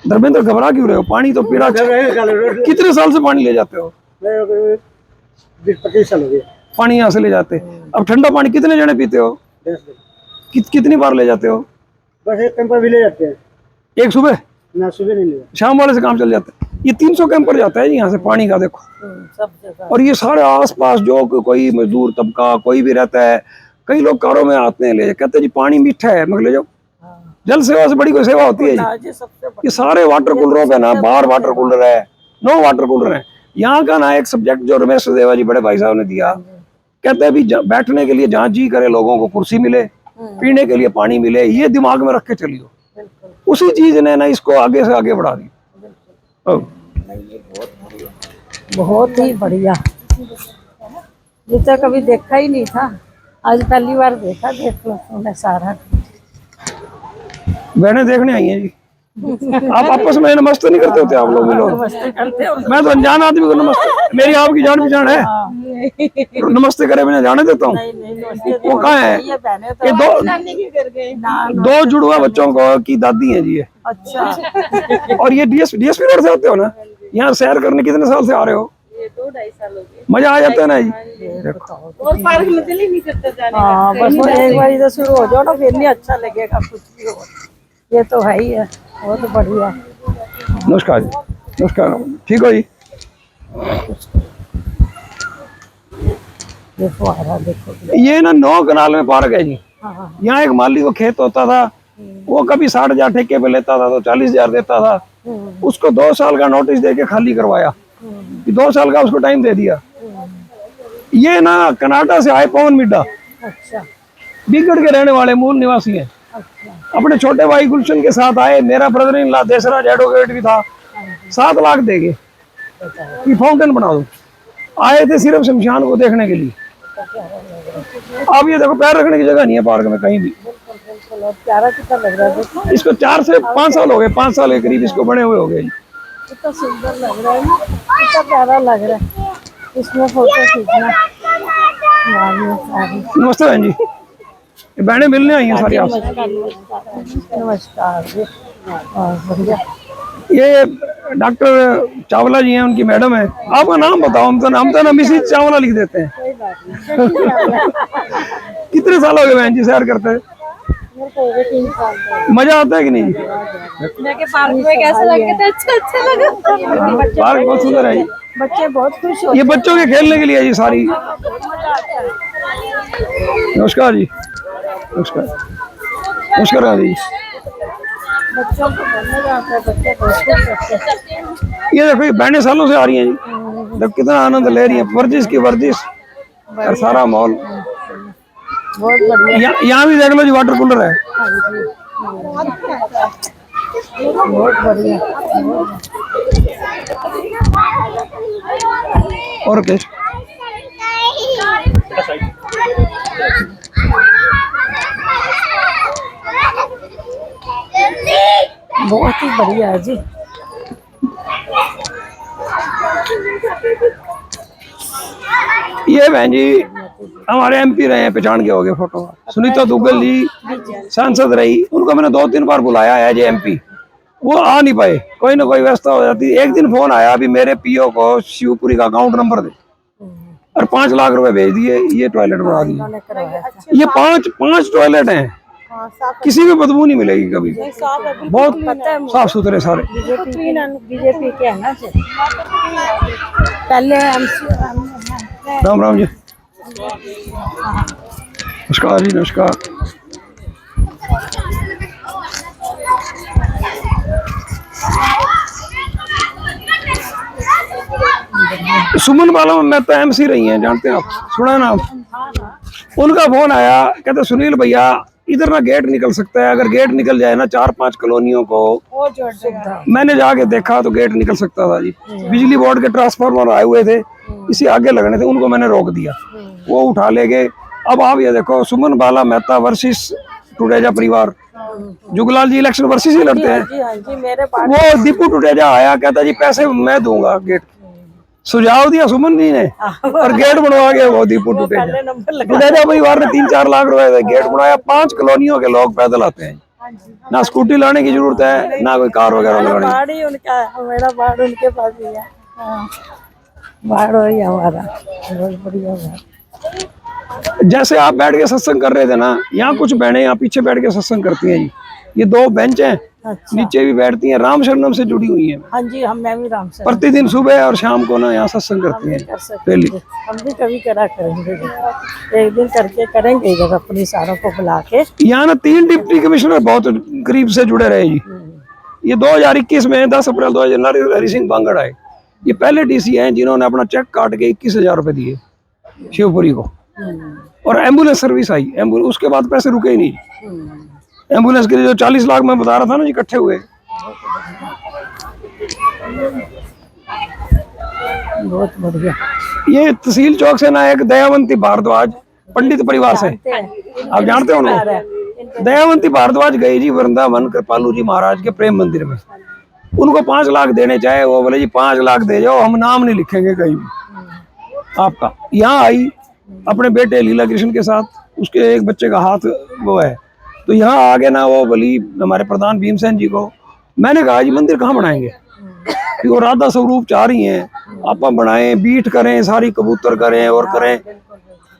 धर्मेंद्र। घबरा क्यों रहे हो? पानी तो पीना चाहिए। कितने साल से पानी ले जाते हो? 20-25 साल हो गए पानी यहाँ से ले जाते। अब ठंडा पानी कितने जने पीते हो? 10 दिन। कितनी बार ले जाते हो? बस एक कैंपर भी ले जाते हैं एक सुबह, ना, सुबह नहीं ले जाते। शाम वाले से काम चल जाता है। ये 300 कैंपर जाता है जी यहाँ से पानी का, देखो। सब जगह। और ये सारे आसपास जो कोई मजदूर तबका कोई भी रहता है, कई लोग कारों में आते हैं, ले कहते हैं जी पानी मीठा है, मगर ले जाओ। जल सेवा से बड़ी कोई सेवा होती है जी। ये सारे वाटर कूलरों पे ना, बाहर वाटर कूलर है, 9 वाटर कूलर है। यहाँ का ना एक सब्जेक्ट जो रमेश देवा जी बड़े भाई साहब ने दिया, कहते हैं भी बैठने के लिए जहाँ जी करे लोगों को कुर्सी मिले, पीने के लिए पानी मिले, ये दिमाग में रख के चलियो। उसी चीज ने ना इसको आगे से आगे बढ़ा दिया। बहुत ही बढ़िया, ये तो कभी देखा ही नहीं था, आज पहली बार देखा। देख लो तुमने सारा। बहनें देखने आई हैं जी। आप आपस में नमस्ते नहीं करते होते आप लोग भी लोग? मैं तो अनजान आदमी को नमस्ते, मेरी आपकी जान पहचान है, नमस्ते करे बिना जाने देता हूँ? वो कहाँ है? ये 2 जुड़वा बच्चों को की दादी है जी ये। अच्छा। और ये डीएसपी रोड से आते हो ना? यहाँ सैर करने कितने साल से आ रहे हो? 2-2.5 साल हो गए। मजा आ जाता है ना जी? और पार्क में दिल ही नहीं करता जाने का। हाँ, बस वो एक बार इधर शुरू हो जाओ ना, फिर नहीं अच्छा लगेगा कुछ भी हो। ये तो है ही है, बहुत बढ़िया। नमस्कार जी। नमस्कार, ठीक हो जी? देखो आ रहा, देखो। ये ना 9 कनाल में पार्क है जी। यहाँ एक माली को खेत होता था, वो कभी 60,000 ठेके पे लेता था तो 40,000 देता था, उसको 2 साल का नोटिस देके खाली करवाया, 2 साल का उसको टाइम दे दिया। ये ना कनाडा से आए पवन मिड्डा, अच्छा बिगड़ के रहने वाले मूल निवासी हैं। अपने छोटे भाई गुलशन के साथ आए, मेरा brother in law Desraj advocate भी था, 7 लाख देंगे कि फाउंटेन बना दो। आए थे सिर्फ शमशान को देखने के लिए। अब ये देखो, पैर रखने की जगह नहीं है पार्क में कहीं भी। प्यारा कितना लग रहा है, देखो। इसको 4 से 5 साल हो गए, 5 साल के करीब इसको बने हुए हो गए। कितना सुंदर लग रहा है ना, कितना प्यारा लग रहा है। इसमें फोटो खींचना। नमस्ते बहन जी, ये बहनें मिलने आई हैं सारी आपसे। नमस्कार जी। बढ़िया। ये डॉक्टर चावला जी हैं, उनकी मैडम है। आपका नाम बताओ, हम तो ना मिसिज चावला लिख देते हैं। कितने साल हो गए बहन जी सैर करते हैं? मजा आता है कि नहीं? पार्क में कैसा लगा? अच्छा लगा। पार्क बहुत सुंदर है। बच्चे बहुत खुश हो। ये बच्चों के खेलने के लिए है जी सारी। नमस्कार जी। नमस्कार। नमस्कार जी। बच्चों को पढ़ने जाता है, बच्चे बहुत खुश होते हैं। ये देखो, ये बहनें सालों से आ रही हैं जी, देखो कितना आनंद ले रही हैं। वर्जिश की वर्जिश और सारा माहौल। बहुत बढ़िया। यहाँ भी देख लो जी, वाटर कूलर है। बहुत बढ़िया। और कुछ बहुत ही बढ़िया है जी। ये बहन जी हमारे एमपी रहे हैं, पहचान के हो गए फोटो। सुनीता दुग्गल जी सांसद रही, उनको मैंने 2-3 बार बुलाया है जी एमपी, वो आ नहीं पाए, कोई ना कोई व्यवस्था हो जाती। एक दिन फोन आया, अभी मेरे पीओ को शिवपुरी का अकाउंट नंबर दे, और 5 लाख रुपए भेज दिए, ये टॉयलेट बना दिए। ये 5 टॉयलेट हैं, किसी में बदबू नहीं मिलेगी कभी, बहुत साफ सुथरे सारे। बीजेपी के है ना पहले। राम राम जी। नमस्कार जी। नमस्कार। सुमन वाला में तो एमसी रही हैं, जानते हैं आप, सुना नाम? उनका फोन आया, कहते सुनील भैया इधर ना गेट निकल सकता है, अगर गेट निकल जाए ना 4-5 कॉलोनियों को, वो जोड़ देगा। मैंने जाके देखा तो गेट निकल सकता था जी। बिजली बोर्ड के ट्रांसफार्मर आए हुए थे, इसी आगे लगने थे, उनको मैंने रोक दिया, वो उठा ले गए। अब आप ये देखो, सुमन बाला मेहता वर्सेस टुडेजा परिवार, जुगलाल जी इलेक्शन वर्सेस ही लड़ते हैं। जी हाँ जी, मेरे पास वो दीपू टुडेजा आया, कहता जी पैसे मैं दूंगा गेट, सुझाव दिया सुमन जी ने और गेट बनवा गया वो दीपू टुडेजा। पहले नंबर लगा। टुडेजा परिवार ने 3-4 लाख रुपए से गेट बनाया। 5 कॉलोनियों के लोग पैदल आते हैं, ना स्कूटी लाने की जरूरत है, ना कोई कार वगैरह लगाने की। बाढ़ ही उनका, मेरा बाढ़ उनके पास ही है। हाँ, बाढ़ हो ही हमारा बहुत बढ़िया बात। जैसे आप बैठ के सत्संग कर रहे थे ना, यहाँ कुछ बहनें यहाँ पीछे बैठ के सत्संग करती हैं जी। ये 2 बेंच हैं, अच्छा। नीचे भी बैठती हैं, राम शरणम से जुड़ी हुई हैं। हाँ जी, मैं भी राम से प्रतिदिन सुबह और शाम को ना यहाँ सत्संग करती हैं कर सकते डेली। हैं। हम भी कभी करा करेंगे, एक दिन करके करेंगे इधर अपनी सारों को बुला के। यहाँ ना 3 डिप्टी कमिश्नर बहुत करीब से जुड़े रहे जी। ये 2021 में 10 अप्रैल 2000 हरि सिंह बांगड़ आए। ये पहले डीसी हैं जिन्होंने अपना चेक काट के 21,000 रुपए दिए शिवपुरी को, और एम्बुलेंस सर्विस आई। एम्बुलेंस उसके बाद पैसे रुके ही नहीं। एम्बुलेंस के लिए जो 40 लाख मैं बता रहा था ना जी, इकट्ठे हुए। बहुत बढ़िया। ये तहसील चौक से ना एक दयावंती भारद्वाज पंडित परिवार से, आप जानते हो उनको? दयावंती भारद्वाज गई जी वृंदावन कृपालू जी महाराज के प्रेम मंदिर में। उनको 5 लाख देने चाहे, वो बोले जी 5 लाख दे जाओ, हम नाम नहीं लिखेंगे कहीं भी आपका। यहाँ आई अपने बेटे लीला कृष्ण के साथ, उसके एक बच्चे का हाथ वो है, तो यहाँ आगे ना वो बोली हमारे प्रधान भीमसेन जी को। मैंने कहा जी मंदिर कहाँ बनाएंगे, कि वो राधा स्वरूप चाह रही हैं, आप बनाएं, बीट करें, सारी कबूतर करें और करें।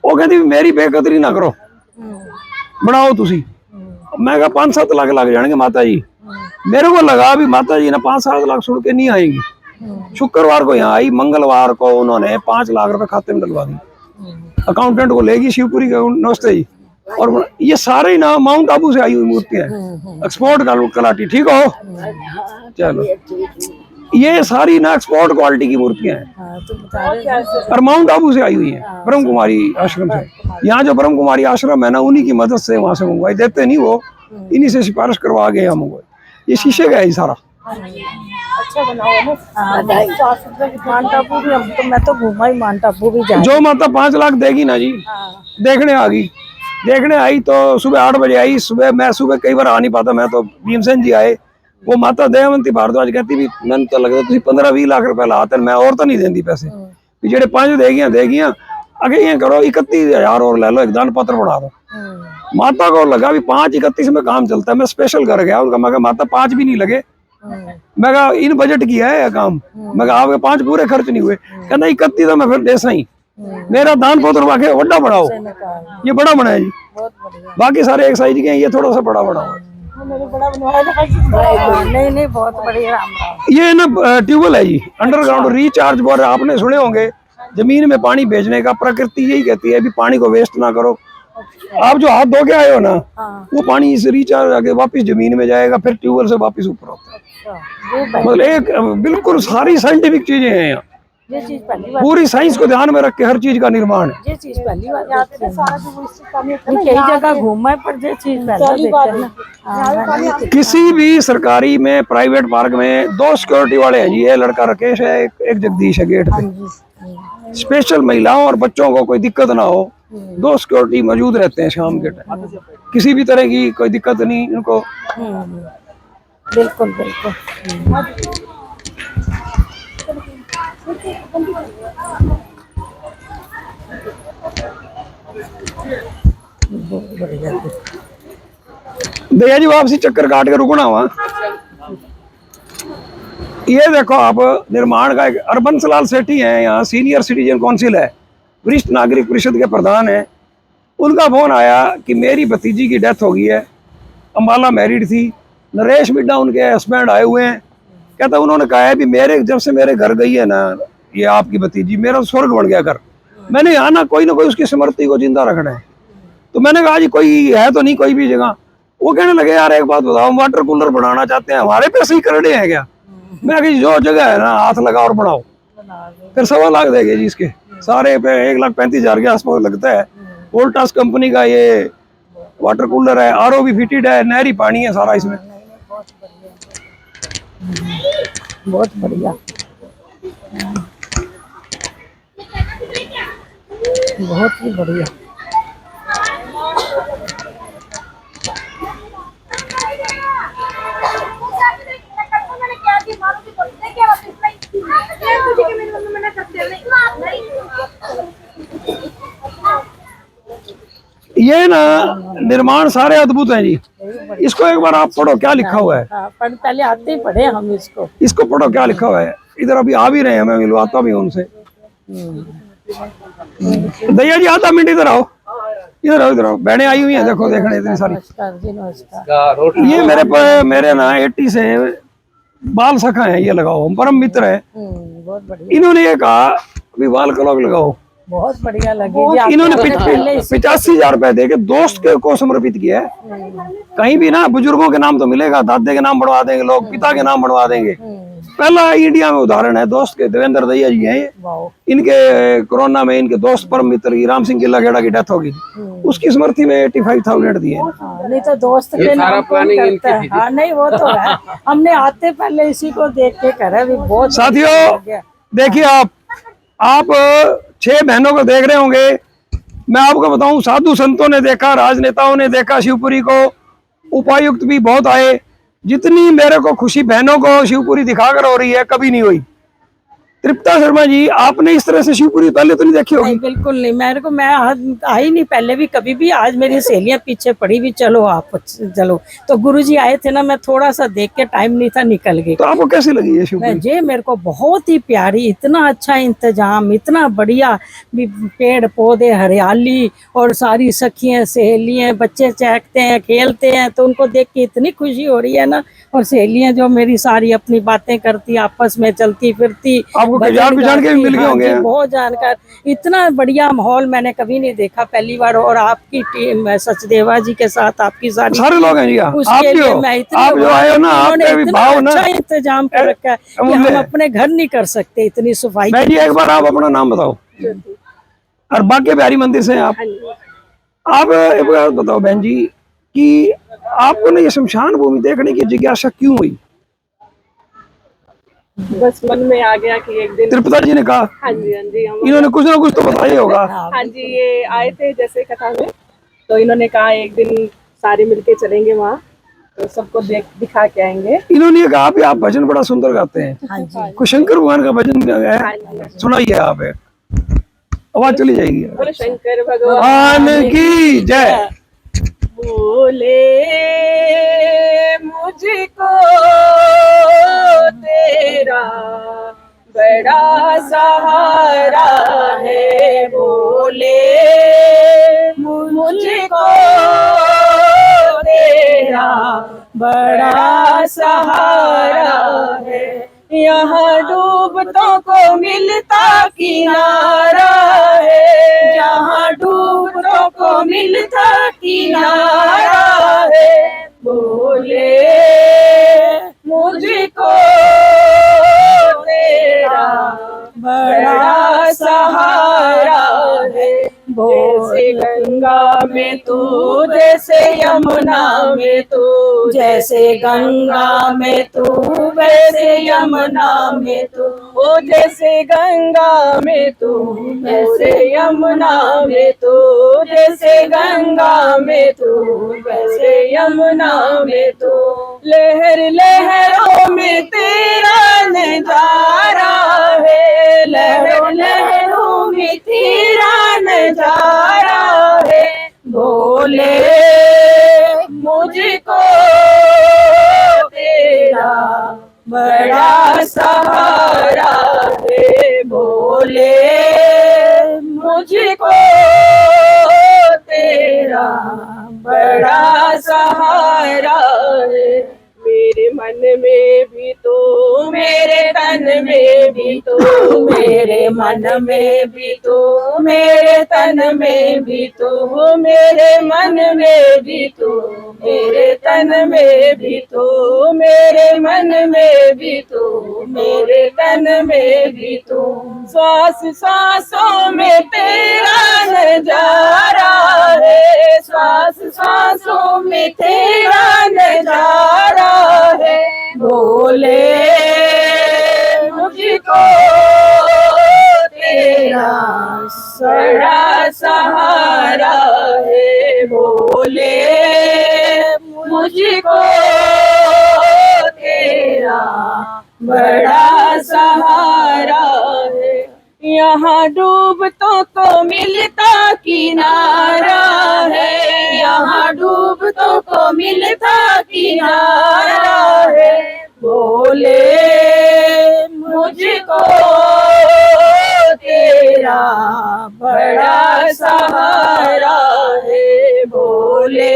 वो कहती मेरी बेकदरी ना करो, बनाओ तुसी। मैं कहा 5-7 लाख लग जाएंगे माता जी। मेरे को लगा अभी माता जी ना 5-7 लाख सुन के नहीं आएंगी। शुक्रवार को यहाँ आई, मंगलवार को उन्होंने 5 लाख रुपए खाते में डलवा दी। अकाउंटेंट को लेगी शिवपुरी के, नमस्ते जी। और ये सारे ना माउंट आबू से आई हुई मूर्तियां हैं, एक्सपोर्ट कलाटी, ठीक हो? चलो, ये सारी ना एक्सपोर्ट क्वालिटी की मूर्तियां हैं और माउंट आबू से आई हुई हैं, ब्रह्म कुमारी आश्रम से। यहाँ जो ब्रह्म कुमारी आश्रम है ना, उन्हीं की मदद से वहां से मंगवाई, देते नहीं वो, इन्हीं से सिफारिश करवा के यहाँ मंगवाई। ये शीशे का है सारा। अच्छा बनाओ ना। माउंट आबू भी हम तो, मैं तो घूमा ही माउंट आबू भी जा। जो माता 5 लाख देगी ना जी, देखने आ गई। देखने आई तो सुबह 8 बजे आई। मैं सुबह कई बार आ नहीं पाता, मैं तो भीमसेन जी आए। वो माता दयावंती भारद्वाज कहती भी मैंने तो लगता तुम 15-20 लाख रुपए लाते, मैं और तो नहीं देंदी पैसे, जेडे 5 देगियां अगे ये करो 31,000 और ले लो, एक दान पत्र बना दो। माता को लगा भी 5-31 में काम चलता है। मैं स्पेशल कर गया उनका, मैं कहा माता 5 भी नहीं लगे, मैं कहा इन बजट किया है काम, मैं कहा आपके 5 पूरे खर्च नहीं हुए। कहना 31 तो मैं फिर दे सही, मेरा दान पत्र वाके बड़ा बनाओ। ये बड़ा बना है जी, बाकी सारे एक साइज के हैं, ये थोड़ा सा बड़ा बना है। नहीं बहुत बढ़िया। ये ना ट्यूबवेल है जी, अंडरग्राउंड रिचार्ज बोर, आपने सुने होंगे जमीन में पानी भेजने का। प्रकृति यही कहती है भी पानी को वेस्ट ना करो। आप जो हाथ धो के आए हो ना, वो पानी इस रिचार्ज आके वापस जमीन में जाएगा, फिर ट्यूबवेल से वापस ऊपर होता है। मतलब एक बिल्कुल सारी साइंटिफिक चीजें हैं यहाँ, ये चीज पहली बार, पूरी साइंस को ध्यान में रख के हर चीज का निर्माण है। ये चीज पहली बार कई जगह घूमा है, पर ये चीज पहली बार। किसी भी सरकारी में, प्राइवेट पार्क में 2 सिक्योरिटी वाले हैं जी। ये लड़का राकेश है, एक जगदीश है गेट पे। स्पेशल महिलाओं और बच्चों को कोई दिक्कत ना हो, 2 सिक्योरिटी मौजूद रहते हैं शाम के टाइम। किसी भी तरह की कोई दिक्कत नहीं इनको। बिल्कुल बिल्कुल। दया जी वापसी चक्कर काट के रुकना हुआ। ये देखो आप, निर्माण का एक अरबंस लाल सेठी है यहाँ, सीनियर सिटीजन काउंसिल है, वरिष्ठ नागरिक परिषद के प्रधान है। उनका फोन आया कि मेरी भतीजी की डेथ हो गई है, अम्बाला मैरिड थी, नरेश मिड्डा उनके हस्बैंड आए हुए हैं। कहता उन्होंने कहा है भी मेरे जब से मेरे घर गई है ना ये आपकी भतीजी, मेरा स्वर्ग बन गया घर। मैंने यहाँ ना कोई उसकी स्मृति को जिंदा रखना है। तो मैंने कहा जी कोई है तो नहीं कोई भी जगह। वो कहने लगे यार एक बात बताओ, वाटर कूलर बनाना चाहते हैं, हमारे पैसे ही करने हैं क्या? मैं कहा जो जगह है ना हाथ लगा और बनाओ, फिर 1.25 लाख देंगे जी इसके सारे पे 1,35,000 के आसपास लगता है। वोल्टास कंपनी का ये वाटर कूलर है, आरओ भी फिटेड है, नहरी पानी है सारा इसमें। बहुत बढ़िया, बहुत ही बढ़िया। ये ना निर्माण सारे अद्भुत हैं जी। इसको एक बार आप पढ़ो क्या लिखा हुआ है। हाँ, पर पहले आते ही पढ़े हम इसको। इसको पढ़ो क्या लिखा हुआ है। इधर अभी आ भी रहे हैं, मैं मिलवाता भी हूँ उनसे। भैया जी आधा मिनट इधर आओ, इधर आओ, इधर आओ। बहनें आई हुई हैं, देखो देखने इतनी सारी। नमस्कार जी, नमस्कार। ये मेरे ना 80 से बाल सखा है, ये लगाओ, हम परम मित्र है। बहुत बढ़िया, इन्होंने ये कहा अभी बाल क्लॉक लगाओ, बहुत बढ़िया लगी जी। इन्होंने 85,000 रुपए दे के दोस्त को समर्पित किया है। कहीं भी ना बुजुर्गों के नाम तो मिलेगा, दादे के नाम बढ़वा देंगे लोग, पिता के नाम बढ़वा देंगे। पहला इंडिया में उदाहरण है दोस्त के, देवेंद्र दैया जी हैं। इनके कोरोना में इनके दोस्त परम मित्र की राम सिंह की लगेड़ा की डेथ होगी, उसकी स्मृति में 85,000 दिए। नहीं तो दोस्त के नाम कौन करता है। हाँ नहीं वो तो है, हमने आते पहले इसी को देख के करा भी। बहुत साथियों देखिए, आप 6 बहनों को देख रहे होंगे। मैं आपको बताऊं, साधु संतों ने देखा, राजनेताओं ने देखा शिवपुरी को, उपायुक्त भी बहुत आए। जितनी मेरे को खुशी बहनों को शिवपुरी दिखाकर हो रही है कभी नहीं हुई। तृप्ता शर्मा जी, आपने इस तरह से शिवपुरी पहले तो नहीं देखी होगी। नहीं बिल्कुल नहीं, मेरे को मैं आई नहीं पहले भी कभी भी। आज मेरी सहेलियां पीछे पड़ी भी, चलो आप चलो, तो गुरुजी आए थे ना, मैं थोड़ा सा देख के, टाइम नहीं था, निकल गई। तो आपको कैसी लगी ये शिवपुरी? ये मेरे को बहुत ही प्यारी, इतना अच्छा इंतजाम, इतना बढ़िया, पेड़ पौधे, हरियाली, और सारी सखियां सहेलियां, बच्चे चहकते हैं, खेलते हैं, तो उनको देख के इतनी खुशी हो रही है ना। और सहेलियां जो मेरी सारी अपनी बातें करती, आपस में चलती फिरती, आपको जान पहचान के भी मिल गए होंगे। बहुत जानकार, इतना बढ़िया माहौल मैंने कभी नहीं देखा, पहली बार। और आपकी टीम, सचदेवा जी के साथ आपकी सारे लोग हैं जी, आप जो आए हो ना, आपके भी भाव ना, अच्छा इंतजाम कर रखा है कि हम अपने घर नहीं कर सकते इतनी सफाई। एक बार आप अपना नाम बताओ और बाकी बिहारी मंदिर से आप एक बार बताओ बहन जी कि आपको ना ये शमशान भूमि देखने की जिज्ञासा क्यों हुई? बस मन में आ गया कि एक दिन। त्रिपुता जी ने कहा। हाँ जी, हाँ जी, इन्होंने कुछ ना कुछ तो बताया होगा। हाँ जी, ये आए थे जैसे कथा में, तो इन्होंने कहा एक दिन सारे मिलके चलेंगे वहाँ, तो सबको दिखा के आएंगे। इन्होंने कहा भी आप भजन बड़ा सुंदर गाते हैं, कुछ शंकर भगवान का भजन है, सुनाइए आप। आवाज चली जाएगी। बोले शंकर भगवान की जय। बोले मुझको तेरा बड़ा सहारा है, बोले मुझको तेरा बड़ा सहारा है। यहाँ डूबतों को मिलता किनारा है, जहाँ डूबतों को मिलता किनारा है, बोले मुझको तेरा बड़ा सहारा है। जैसे गंगा में तू, जैसे यमुना में तू, जैसे गंगा में तू, वैसे यमुना में तू, ओ जैसे गंगा में तू, जैसे यमुना में तू, जैसे गंगा में तू, वैसे यमुना में तू। लहर लहरों में तेरा नजारा है, लहरों लहरों में तेरा नजारा है, बोले मुझको तेरा बड़ा सहारा है, बोले मुझको तेरा बड़ा सहारा है। मेरे मेरे मन में भी तो, मेरे तन में भी तो, मेरे मन में भी तो, मेरे तन में भी तो, मेरे मन में भी तो, मेरे तन में भी तो, मेरे मन में भी तो, मेरे तन में भी तो, श्वास श्वासों में तेरा नजारा है, श्वास श्वासों में तेरा नजारा है, बोले मुझको तेरा बड़ा सहारा है, बोले मुझको तेरा बड़ा सहारा है। यहाँ डूबतों को मिलता किनारा है, यहाँ डूबतों को मिलता किनारा है, बोले मुझको तेरा बड़ा सहारा है, बोले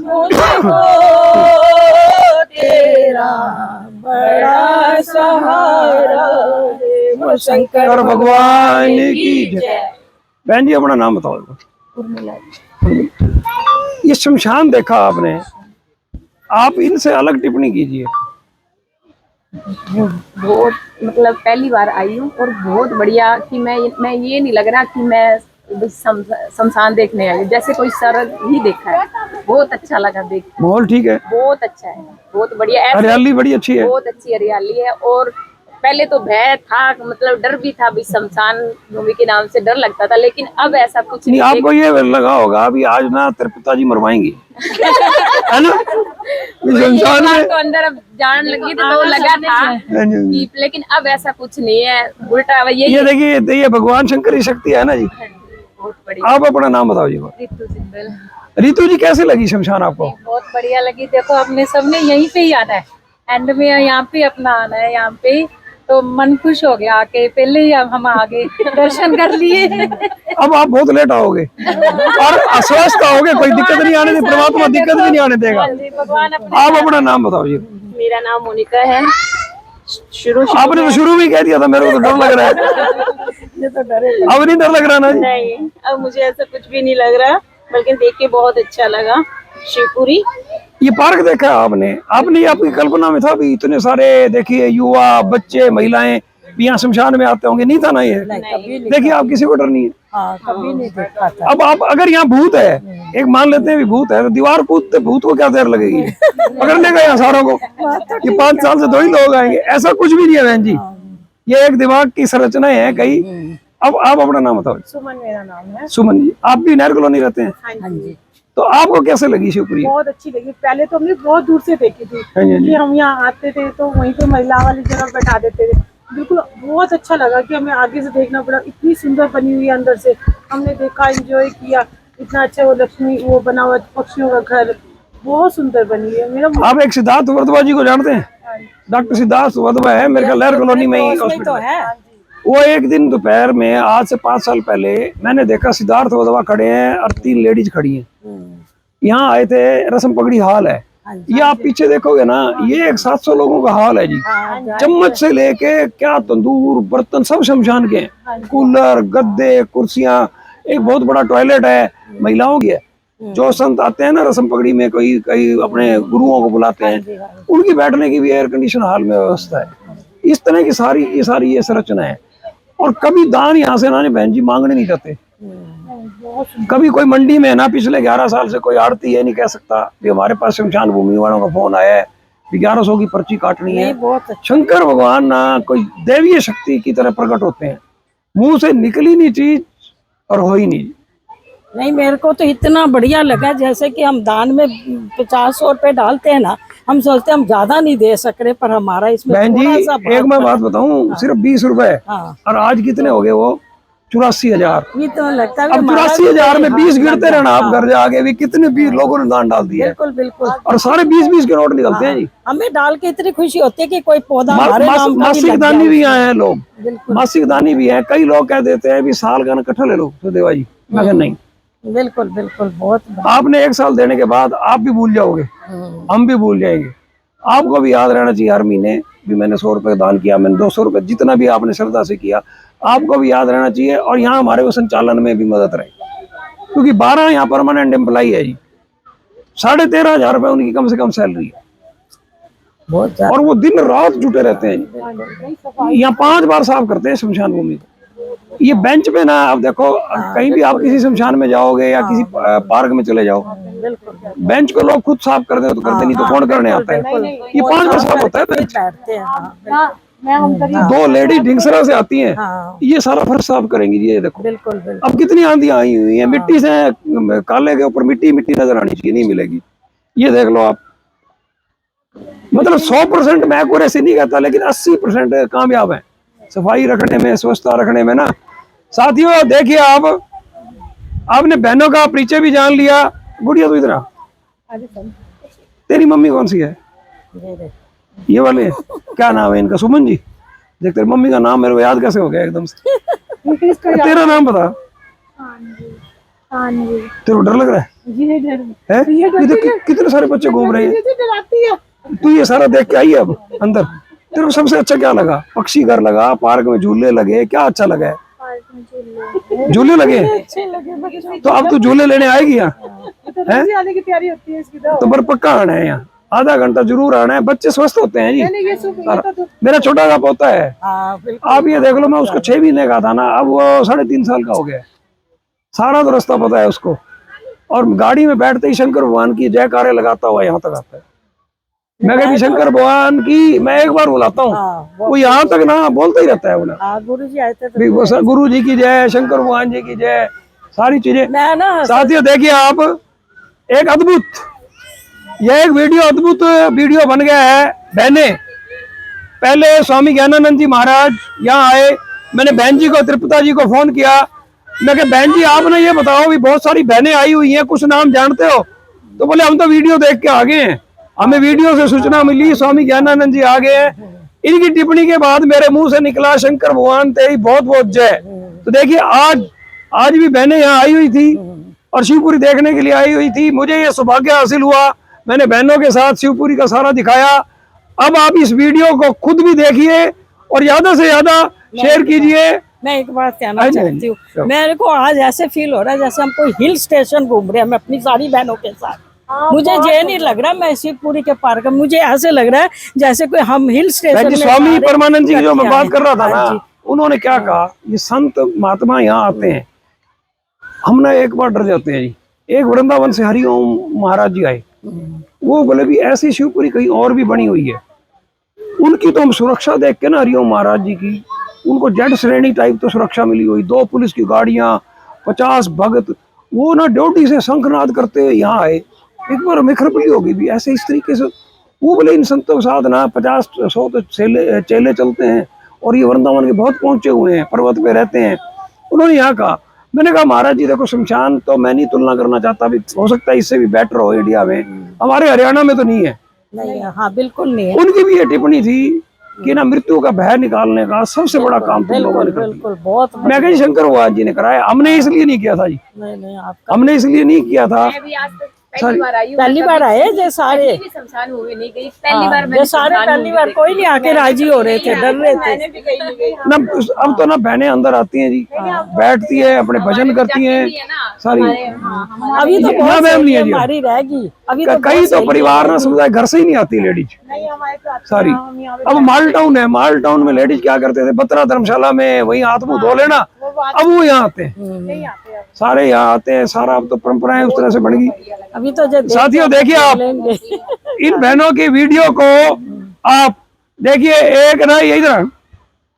मुझको तेरा बड़ा सहारा है। वो शंकर भगवान की जय। बहन जी अपना नाम बताओ। ये शमशान देखा आपने, आप इनसे अलग टिप्पणी कीजिए। बहुत मतलब पहली बार आई हूँ और बहुत बढ़िया कि मैं ये नहीं लग रहा कि मैं शमशान देखने आई हूँ, जैसे कोई स्वर्ग ही देखा है। बहुत अच्छा लगा देख, माहौल ठीक है, बहुत अच्छा है, बहुत बढ़िया। हरियाली बड़ी अच्छी है, बहुत अच्छी हरियाली है। और पहले तो भय था, मतलब डर भी था भी, शमशान भूमि के नाम से डर लगता था, लेकिन अब ऐसा कुछ नहीं। आपको ये लगा होगा अभी आज ना तेरे पिताजी मरवाएंगे है ना, शमशान में तो अंदर अब जान लगी तो लगा था कि, लेकिन अब ऐसा कुछ नहीं है, उल्टा ये देखिए, ये भगवान शंकर की शक्ति है ना जी। बहुत बढ़िया। आप अपना नाम बताओ जी। रितु जिंदल। रितु जी कैसी लगी शमशान आपको? बहुत बढ़िया लगी। देखो हमने सबने यहीं पे ही आना है, एंड में यहाँ पे अपना आना है, यहाँ पे तो मन खुश हो गया आके। पहले ही हम आ गए, दर्शन कर लिए। अब आप बहुत लेट आओगे और अस्वस्थ आओगे, कोई दिक्कत नहीं आने देगी, परमात्मा दिक्कत भी नहीं आने देगा। भगवान आप अपना नाम बताओ जी। मेरा नाम मोनिका है। आपने तो शुरू में कह दिया था मेरे को तो डर लग रहा है। ये तो डरे। अब नहीं डर लग रहा ना जी? नहीं, अब मुझे ऐसा कुछ भी नहीं लग रहा, बल्कि देख के बहुत अच्छा लगा। शिवपुरी ये पार्क देखा आपने? आपने आपकी कल्पना में था भी इतने सारे देखिए युवा, बच्चे, महिलाएं यहाँ शमशान में आते होंगे? नहीं था ना ये? देखिए आप किसी को डर नहीं है। हाँ, कभी नहीं देखा था। अब आप अगर यहाँ भूत है, एक मान लेते हैं भी भूत है, तो दीवार कूदते भूत को क्या देर लगेगी पकड़ने का यहाँ सारों को? ये 5 साल से 2 ही लोग आएंगे, ऐसा कुछ भी नहीं है बहन जी। ये एक दिमाग की संरचना है कहीं। अब आप अपना नाम बताओ। सुमन मेरा नाम है। सुमन जी, आप भी नहर कॉलोनी रहते हैं? हाँ जी। तो आपको कैसे लगी शिवपुरी? बहुत अच्छी लगी। पहले तो हमने बहुत दूर से देखी थी कि हम यहाँ आते थे तो वहीं पे महिला वाली जगह बैठा देते थे। बिल्कुल बहुत अच्छा लगा कि हमें आगे से देखना पड़ा। इतनी सुंदर बनी हुई है, अंदर से हमने देखा, एंजॉय किया। इतना अच्छा वो लक्ष्मी वो बना हुआ पक्षियों का घर, बहुत सुंदर बनी है। मेरा आप एक सिद्धार्थ वर्धवा जी को जानते हैं? डॉक्टर सिद्धार्थ वर्धवा है मेरे ख्याल नहर कॉलोनी में ही हॉस्पिटल है। वो एक दिन दोपहर में आज से 5 साल पहले मैंने देखा सिद्धार्थ वर्धवा खड़े हैं और 3 लेडीज खड़ी हैं। यहाँ आए थे, रस्म पगड़ी हाल है। ये आप पीछे देखोगे ना, ये एक 700 लोगों का हाल है जी। चम्मच से लेके क्या तंदूर बर्तन सब शमशान के हैं। कूलर, गद्दे, कुर्सियां, एक बहुत बड़ा टॉयलेट है, महिलाओं की है। जो संत आते हैं ना रस्म पगड़ी में, कोई अपने गुरुओं को बुलाते हैं, उनकी बैठने की भी एयर कंडीशन हाल में व्यवस्था है। इस तरह की सारी ये संरचना है। और कभी दान यहाँ से ना बहन जी मांगने नहीं जाते। कभी कोई मंडी में ना पिछले 11 साल से कोई आड़ती है नहीं कह सकता कि हमारे पास शमशान भूमि वालों का फोन आया है 1100 की पर्ची काटनी है। शंकर भगवान ना कोई दैवीय शक्ति की तरह प्रकट होते हैं, मुंह से निकली नहीं चीज और हो ही नहीं। मेरे को तो इतना बढ़िया लगा, जैसे कि हम दान में 50-100 रुपए डालते हैं ना, हम सोचते हैं हम ज्यादा नहीं दे सक रहे, पर हमारा इसमें बहन जी एक मैं बात बताऊं, सिर्फ 20 रुपए और आज कितने हो गए वो 84,000। तो लगता है अब 84,000 में 20 गिरते रहना आप घर जाके भी, कितने 20 लोगों ने दान डाल दिया। बिल्कुल बिल्कुल। और सारे 20-20 के नोट निकलते हैं जी। हमें डाल के इतनी खुशी होती है कि कोई पौधा हमारे नाम का भी मासिक लग दानी जाए। भी आए हैं लोग, मासिक दानी भी है। कई लोग कह देते हैं भी साल का इकट्ठा ले लो तो देवा जी, मगर नहीं। बिल्कुल बिल्कुल। बहुत आपने 1 साल देने के बाद आप भी भूल जाओगे, हम भी भूल जाएंगे। आपको भी याद रहना चाहिए, हर महीने भी मैंने 100 रुपये दान किया, मैंने 200 रुपये, जितना भी आपने श्रद्धा से किया, आपको भी याद रहना चाहिए। और यहाँ हमारे को संचालन में भी मदद रहे, क्योंकि 12 यहाँ परमानेंट एम्प्लॉई है जी, 13,500 रुपये उनकी कम से कम सैलरी है, बहुत ज्यादा। और वो दिन रात जुटे रहते हैं। यहाँ 5 बार साफ करते हैं शमशान भूमि को। ये बेंच पे ना, आप देखो कहीं भी आप किसी शमशान में जाओगे या किसी पार्क में चले जाओ, बेंच को लोग खुद साफ करते हैं, तो करते नहीं तो कौन करने आता है? ये 5 बार साफ होता है बेंच। बैठते हैं, हाँ, 2 लेडी ढिंगसरा से आती हैं, हाँ, ये सारा फर्श साफ करेंगी। ये देखो बिल्कुल बिल्कुल। अब कितनी आंधियां आई हुई हैं, मिट्टी से, काले के ऊपर मिट्टी मिट्टी नजर आनी चाहिए, नहीं मिलेगी। ये देख लो आप, मतलब 100% मैं एक्यूरेसी नहीं कहता, लेकिन 80% कामयाब है सफाई रखने में, स्वच्छता रखने में ना। साथियों देखिए, आप आपने बहनों का परिचय भी जान लिया। गुड़िया तो इधर आ, तेरी मम्मी कौन सी है? ये वाले क्या नाम है इनका? सुमन जी। देख तेरी मम्मी का नाम मेरे को याद कैसे हो गया एकदम से। तेरा नाम बता। तेरे को डर लग रहा है? ये देख कितने सारे बच्चे घूम रहे हैं, तू ये सारा देख के आई है अब अंदर। तेरे को सबसे अच्छा क्या लगा? पक्षी घर लगा, पार्क में झूले लगे, क्या अच्छा लगा है? झूले लगे, तो अब तू झूले लेने आएगी यहाँ? आने की तैयारी होती है इसकी तो पर पक्का आना है यहाँ, आधा घंटा जरूर आना है। बच्चे स्वस्थ होते हैं जी। मेरा छोटा का पोता है, आप ये देख लो, मैं उसको 6 महीने का था ना, अब वो 3.5 साल का हो गया। सारा तो रास्ता पता है उसको, और गाड़ी में बैठते ही शंकर भगवान की जयकारे लगाता हुआ यहाँ तक आता है। मैं कभी शंकर भगवान की मैं एक बार बुलाता हूँ, वो यहाँ तक ना बोलता ही रहता है। बोला गुरु जी आए थे, गुरु जी की जय, शंकर भगवान जी की जय, सारी चीजें। ना साथियों देखिए आप, एक अद्भुत, यह एक अद्भुत वीडियो बन गया है। बहने, पहले स्वामी ज्ञानानंद जी महाराज यहाँ आए, मैंने बहन जी को, त्रिपुता जी को फोन किया। मैं कहा बहन जी आपने ये बताओ भी बहुत सारी बहनें आई हुई हैं, कुछ नाम जानते हो? तो बोले हम तो वीडियो देख के आ गए हैं, हमें वीडियो से सूचना मिली स्वामी ज्ञानानंद जी आ गए हैं। इनकी टिप्पणी के बाद मेरे मुंह से निकला शंकर भगवान तेरी बहुत बहुत जय। तो देखिए आज भी बहनें यहाँ आई हुई थी और शिवपुरी देखने के लिए आई हुई थी। मुझे ये सौभाग्य हासिल हुआ, मैंने बहनों के साथ शिवपुरी का सारा दिखाया। अब आप इस वीडियो को खुद भी देखिए और ज्यादा से ज्यादा शेयर कीजिए। मैं एक बात कहना चाहती हूँ, मेरे को आज ऐसे फील हो रहा है जैसे हम कोई हिल स्टेशन घूम रहे हैं, मैं अपनी सारी बहनों के साथ। मुझे ये नहीं लग रहा मैं शिवपुरी के पार्क में, मुझे ऐसे लग रहा है जैसे कोई हम हिल स्टेशन। स्वामी परमानंद जी की जो मैं बात कर रहा था ना, उन्होंने क्या कहा, ये संत महात्मा यहाँ आते हैं, हम ना एक बार डर जाते हैं जी। एक वृंदावन से हरिओम महाराज जी आए, वो बोले भी ऐसी शिवपुरी कहीं और भी बनी हुई है। उनकी तो हम सुरक्षा देख के ना, हरिओम महाराज जी की, उनको जेड श्रेणी टाइप तो सुरक्षा मिली हुई, 2 पुलिस की गाड़ियां, 50 भगत, वो ना ड्यूटी से शंखनाद करते हुए यहाँ आए। एक बार हमें खरपली होगी भी ऐसे इस तरीके से। वो बोले इन संतों के साथ ना 50-100 तो चेले चलते हैं, और ये वृंदावन के बहुत पहुंचे हुए हैं, पर्वत पे रहते हैं। उन्होंने यहाँ कहा, मैंने कहा महाराज जी देखो, शमशान तो मैं नहीं तुलना करना चाहता, भी हो सकता है इससे भी बेटर हो इंडिया में, हमारे हरियाणा में तो नहीं है। नहीं, हाँ बिल्कुल नहीं है। उनकी भी ये टिप्पणी थी कि ना मृत्यु का भय निकालने का सबसे बड़ा काम तुम लोगों ने कर दिया। बिल्कुल, बहुत। मैं कहीं शंकर भगवान जी ने कराया, हमने इसलिए नहीं किया था जी। नहीं आपका, हमने इसलिए नहीं किया था। मैं भी आज तक पहली बार आई हूँ, पहली बार आए जो सारे, कहीं भी शमशान भूमि नहीं गई, पहली बार जो सारे पहली बार, कोई नहीं आके राजी हो रहे थे, डर रहे थे ना। अब तो ना बहनें अंदर आती हैं जी, बैठती है, अपने भजन करती हैं सारी। अभी तो ना बहुत मैम नहीं है जी, हमारी रहेगी अभी तो। कई तो परिवार ना समुदाय घर से ही नहीं आती लेडीज सारी। अब माल टाउन है, माल टाउन में लेडीज क्या करते थे, बत्रा धर्मशाला में वहीं हाथ मुंह धो लेना, अब वो यहाँ आते हैं, सारे यहाँ आते हैं। सारा अब तो परंपराएं उस तरह से बढ़ गई। अभी तो साथियों देखिए आप इन बहनों की वीडियो को आप देखिए। एक ना यही तरह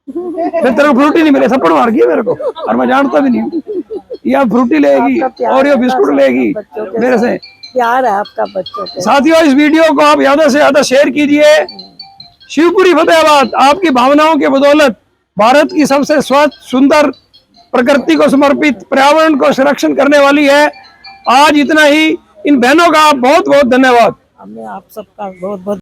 फिर तेरे को फ्रूटी नहीं मिले, थप्पड़ मार गई मेरे को, और मैं जानता भी नहीं हूँ। ये फ्रूटी लेगी और ये बिस्कुट लेगी मेरे से, प्यार है आपका बच्चों के। साथियों इस वीडियो को आप ज्यादा से ज्यादा शेयर कीजिए। शिवपुरी फतेहाबाद आपकी भावनाओं के बदौलत भारत की सबसे स्वच्छ, सुंदर, प्रकृति को समर्पित, पर्यावरण को संरक्षण करने वाली है। आज इतना ही। इन बहनों का बहुत बहुत धन्यवाद। हमें आप सबका बहुत बहुत